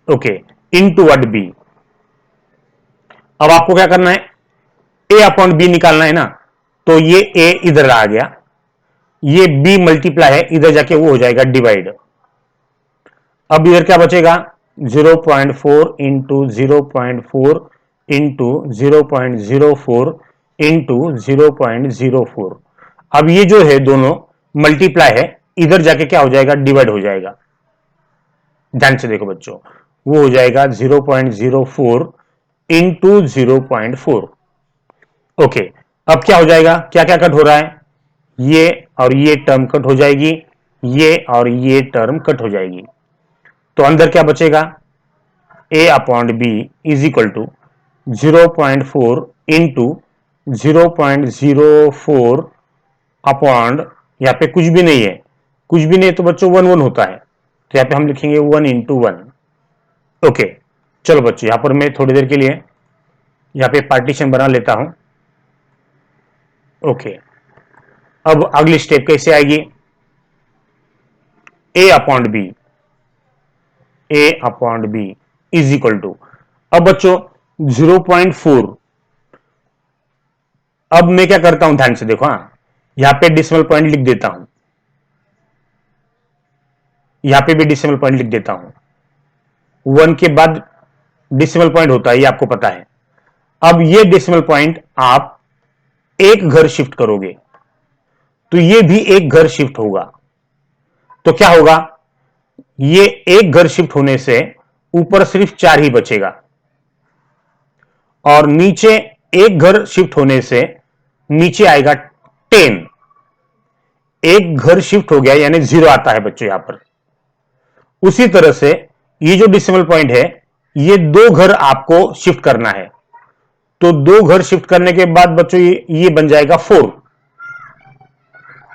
Okay into what B. अब आपको क्या करना है, ए अपॉन बी निकालना है ना, तो ये ए इधर आ गया, ये बी मल्टीप्लाई है, इधर जाके वो हो जाएगा डिवाइड। अब इधर क्या बचेगा 0.4 इंटू 0.4 इंटू 0.04 इंटू 0.04। अब ये जो है दोनों मल्टीप्लाई है, इधर जाके क्या हो जाएगा डिवाइड हो जाएगा। ध्यान से देखो बच्चों, वो हो जाएगा 0.04 इंटू 0.4। ओके अब क्या हो जाएगा, क्या क्या कट हो रहा है, ये और ये टर्म कट हो जाएगी, ये और ये टर्म कट हो जाएगी, तो अंदर क्या बचेगा a upon B is equal to 0.4 into 0.04 upon, यहाँ पे कुछ भी नहीं है, कुछ भी नहीं तो बच्चों 1 1 होता है, तो यहाँ पे हम लिखेंगे 1 इंटू 1। ओके चलो बच्चों, यहां पर मैं थोड़ी देर के लिए यहाँ पे पार्टीशन बना लेता हूं। ओके अब अगली स्टेप कैसे आएगी, a upon B is equal to, अब बच्चों 0.4, अब मैं क्या करता हूं ध्यान से देखो, हाँ यहां पे डिसिमल पॉइंट लिख देता हूं, यहां पे भी डिसिमल पॉइंट लिख देता हूं, 1 के बाद डिसिमल पॉइंट होता है ये आपको पता है। अब ये डेसिमल पॉइंट आप एक घर शिफ्ट करोगे तो ये भी एक घर शिफ्ट होगा, तो क्या होगा, ये एक घर शिफ्ट होने से ऊपर सिर्फ 4 ही बचेगा और नीचे एक घर शिफ्ट होने से नीचे आएगा 10। एक घर शिफ्ट हो गया यानी 0 आता है बच्चों यहां पर। उसी तरह से ये जो डिसिमल पॉइंट है, ये दो घर आपको शिफ्ट करना है, तो दो घर शिफ्ट करने के बाद बच्चों ये बन जाएगा 4,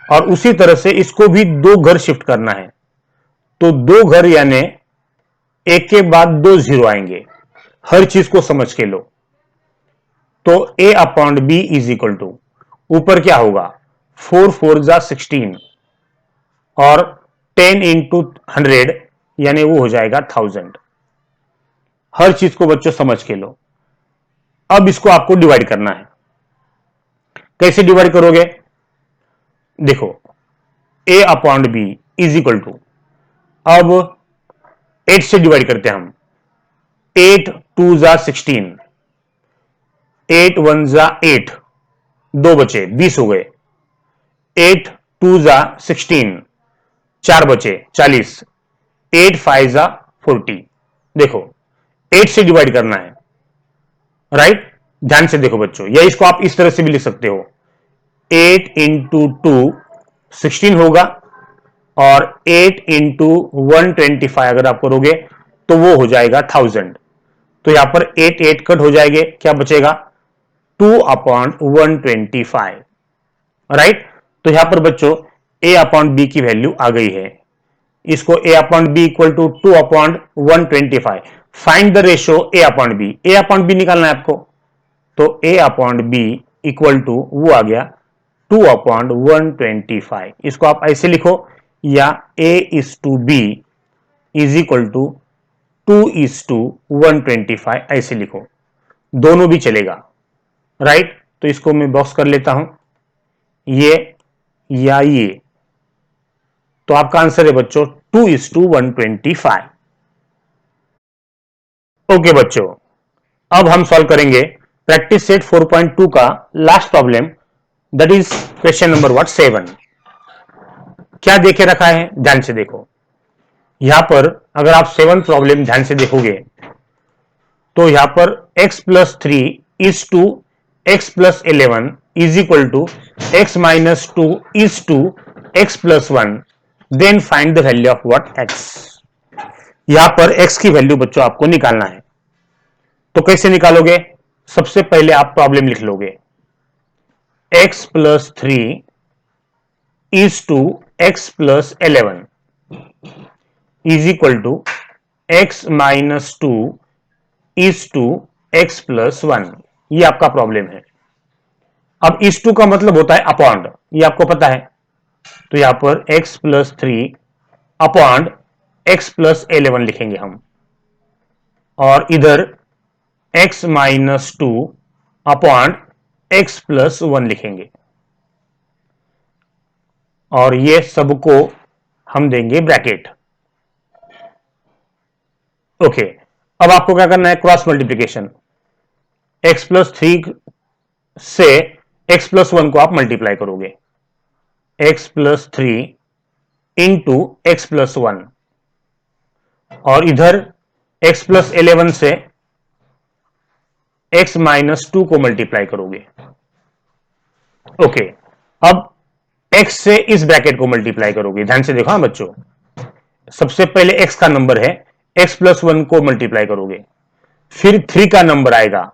और उसी तरह से इसको भी दो घर शिफ्ट करना है, तो दो घर यानी एक के बाद दो 0 आएंगे, हर चीज को समझ के लो। तो a upon B is equal to, ऊपर क्या होगा 4 4 जा 16 और 10 इंटू 100 यानी वो हो जाएगा 1000। हर चीज को बच्चों समझ के लो। अब इसको आपको डिवाइड करना है, कैसे डिवाइड करोगे, देखो a upon B is equal to, अब 8 से डिवाइड करते हैं हम, 8 2 जा 16, 8 1 जा 8, दो बचे 20 हो गए, 8 2 जा 16, 4 बचे 40, 8 5 जा 40। देखो 8 से डिवाइड करना है, राइट, ध्यान से देखो बच्चों, या इसको आप इस तरह से भी लिख सकते हो, 8 इंटू 2 16 होगा और 8 इंटू 125 अगर आप करोगे तो वो हो जाएगा 1000। तो यहां पर 8 8 कट हो जाएंगे, क्या बचेगा 2 अपॉन 125, राइट। तो यहां पर बच्चों a अपॉन बी की वैल्यू आ गई है, इसको a upon B equal to 2 upon 125। Find the ratio a upon B, a upon B निकालना है आपको, तो a upon B equal to वो आ गया 2 अपॉन 125। इसको आप ऐसे लिखो, या a is to B is equal to 2 is to 125 ऐसे लिखो, दोनों भी चलेगा, राइट। तो इसको मैं बॉक्स कर लेता हूं, ये या ये, तो आपका आंसर है बच्चों 2:125। ओके बच्चों, अब हम सॉल्व करेंगे प्रैक्टिस सेट 4.2 का last problem, that is question number 7। क्या देखे रखा है, ध्यान से देखो। यहां पर अगर आप 7 प्रॉब्लम ध्यान से देखोगे तो यहां पर x plus 3 is to x plus 11 is equal to x minus 2 is to x plus 1, then find the value of what x। यहां पर x की वैल्यू बच्चों आपको निकालना है। तो कैसे निकालोगे? सबसे पहले आप प्रॉब्लम लिख लोगे, x plus 3 is to x plus 11 is equal to x minus 2 is to x plus 1। ये आपका प्रॉब्लम है। अब इस टू का मतलब होता है अपॉन, ये आपको पता है। तो यहां पर x plus 3 upon x plus 11 लिखेंगे हम, और इधर x minus 2 upon x plus 1 लिखेंगे, और ये सबको हम देंगे ब्रैकेट। ओके, अब आपको क्या करना है? Cross multiplication. x प्लस 3 से x प्लस 1 को आप मल्टीप्लाई करोगे, x plus 3 into x plus 1, और इधर x प्लस 11 से x माइनस 2 को मल्टीप्लाई करोगे। ओके, अब x से इस ब्रैकेट को मल्टीप्लाई करोगे। ध्यान से देखो हाँ बच्चों, सबसे पहले x का नंबर है, x प्लस 1 को मल्टीप्लाई करोगे, फिर 3 का नंबर आएगा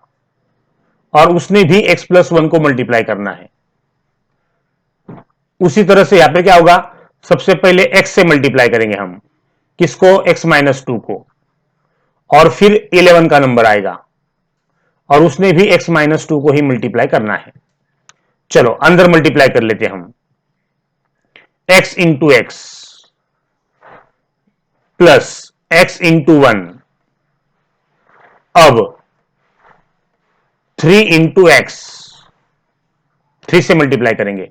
और उसने भी x प्लस 1 को मल्टीप्लाई करना है। उसी तरह से यहां पे क्या होगा? सबसे पहले x से मल्टीप्लाई करेंगे हम, किसको? x माइनस 2 को, और फिर 11 का नंबर आएगा और उसने भी x माइनस 2 को ही मल्टीप्लाई करना है। चलो अंदर मल्टीप्लाई कर लेते हैं हम, x into x plus x into 1, अब 3 इंटू एक्स, 3 से मल्टीप्लाई करेंगे,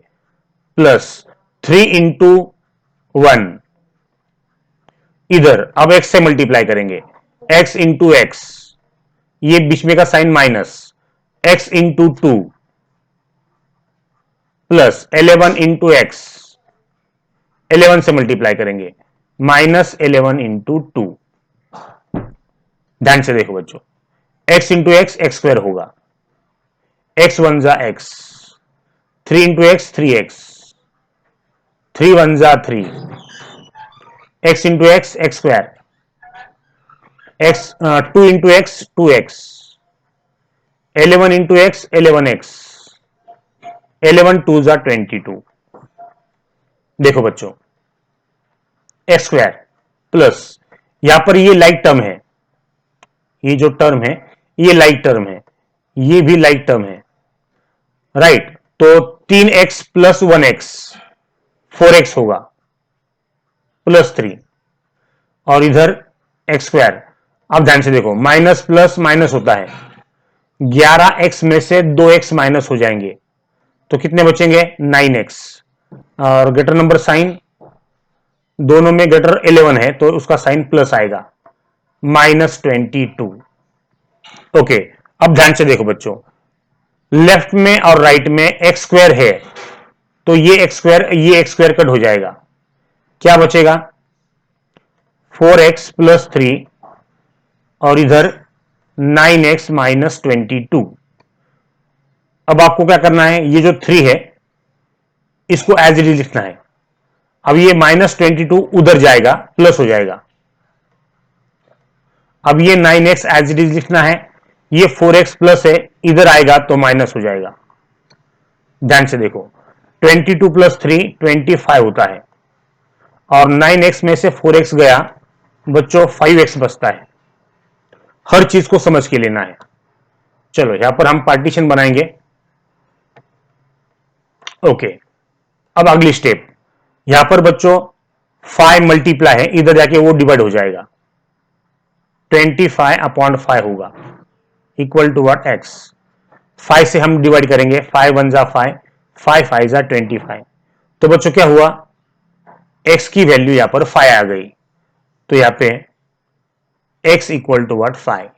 प्लस 3 इंटू 1, इधर अब x से मल्टीप्लाई करेंगे, x इंटू एक्स, ये बीच में का sign minus, x into 2 plus 11 into X, 11 से मल्टीप्लाई करेंगे, माइनस 11 इंटू 2। ध्यान से देखो बच्चों, x into X X square होगा, x वन जा एक्स, 3 इंटू एक्स 3x, 3 वन जा 3, x into X X square, x 2 into X 2x, 11 into X 11x, 11 two जा 22। देखो बच्चों, एक्स स्क्वायर प्लस, यहां पर ये लाइक टर्म है, ये जो टर्म है ये लाइक टर्म है, ये भी लाइक टर्म है, राइट। तो 3x प्लस 1x 4x होगा, प्लस 3, और इधर एक्स स्क्वायर। अब ध्यान से देखो, माइनस प्लस माइनस होता है, 11x में से 2x माइनस हो जाएंगे, तो कितने बचेंगे? 9x, और ग्रेटर नंबर साइन, दोनों में ग्रेटर 11 है तो उसका साइन प्लस आएगा, माइनस 22। ओके, अब ध्यान से देखो बच्चों, लेफ्ट में और राइट में एक्स स्क्वायर है, तो ये एक्स स्क्वायर कट हो जाएगा, क्या बचेगा? 4x प्लस 3, और इधर 9x माइनस 22। अब आपको क्या करना है? ये जो 3 है इसको एज इट इज लिखना है। अब ये माइनस 22 उधर जाएगा, प्लस हो जाएगा। अब ये 9x एज इट इज लिखना है, ये 4x प्लस है, इधर आएगा तो माइनस हो जाएगा। ध्यान से देखो, 22 प्लस 3 25 होता है, और 9x में से 4x गया बच्चों, 5x बचता है। हर चीज को समझ के लेना है। चलो यहां पर हम पार्टीशन बनाएंगे। ओके, अब अगली स्टेप, यहां पर बच्चों 5 मल्टीप्लाई है, इधर जाके वो डिवाइड हो जाएगा, 25 अपॉन 5 होगा, इक्वल टू व्हाट? x। 5 से हम डिवाइड करेंगे, 5 वन जा 5, 5 5 जा 25। तो बच्चों क्या हुआ? x की वैल्यू यहां पर 5 आ गई, तो यहां पे x equal to what 5,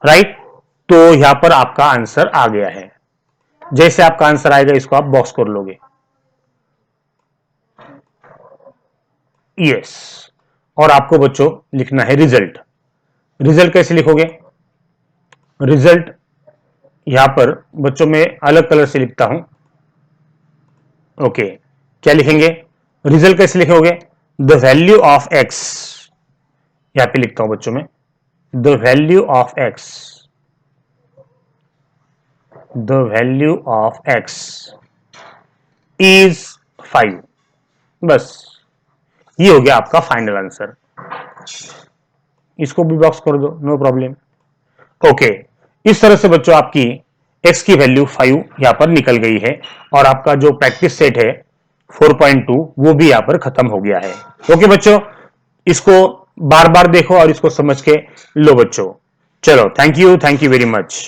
right. तो यहां पर आपका आंसर आ गया है। जैसे आपका आंसर आएगा इसको आप बॉक्स कर लोगे, यस। और आपको बच्चों लिखना है रिजल्ट। रिजल्ट कैसे लिखोगे? रिजल्ट यहां पर बच्चों में अलग कलर से लिखता हूं, ओके। क्या लिखेंगे? रिजल्ट कैसे लिखोगे? द वैल्यू ऑफ एक्स, यहां पे लिखता हूं बच्चों में, the value of x, the value of x is 5। बस ये हो गया आपका फाइनल आंसर। इसको भी बॉक्स कर दो, नो प्रॉब्लम, ओके। इस तरह से बच्चों आपकी x की वैल्यू 5 यहां पर निकल गई है और आपका जो प्रैक्टिस सेट है 4.2 वो भी यहां पर खत्म हो गया है। ओके बच्चों, इसको बार बार देखो और इसको समझ के लो बच्चों। चलो, थैंक यू वेरी मच।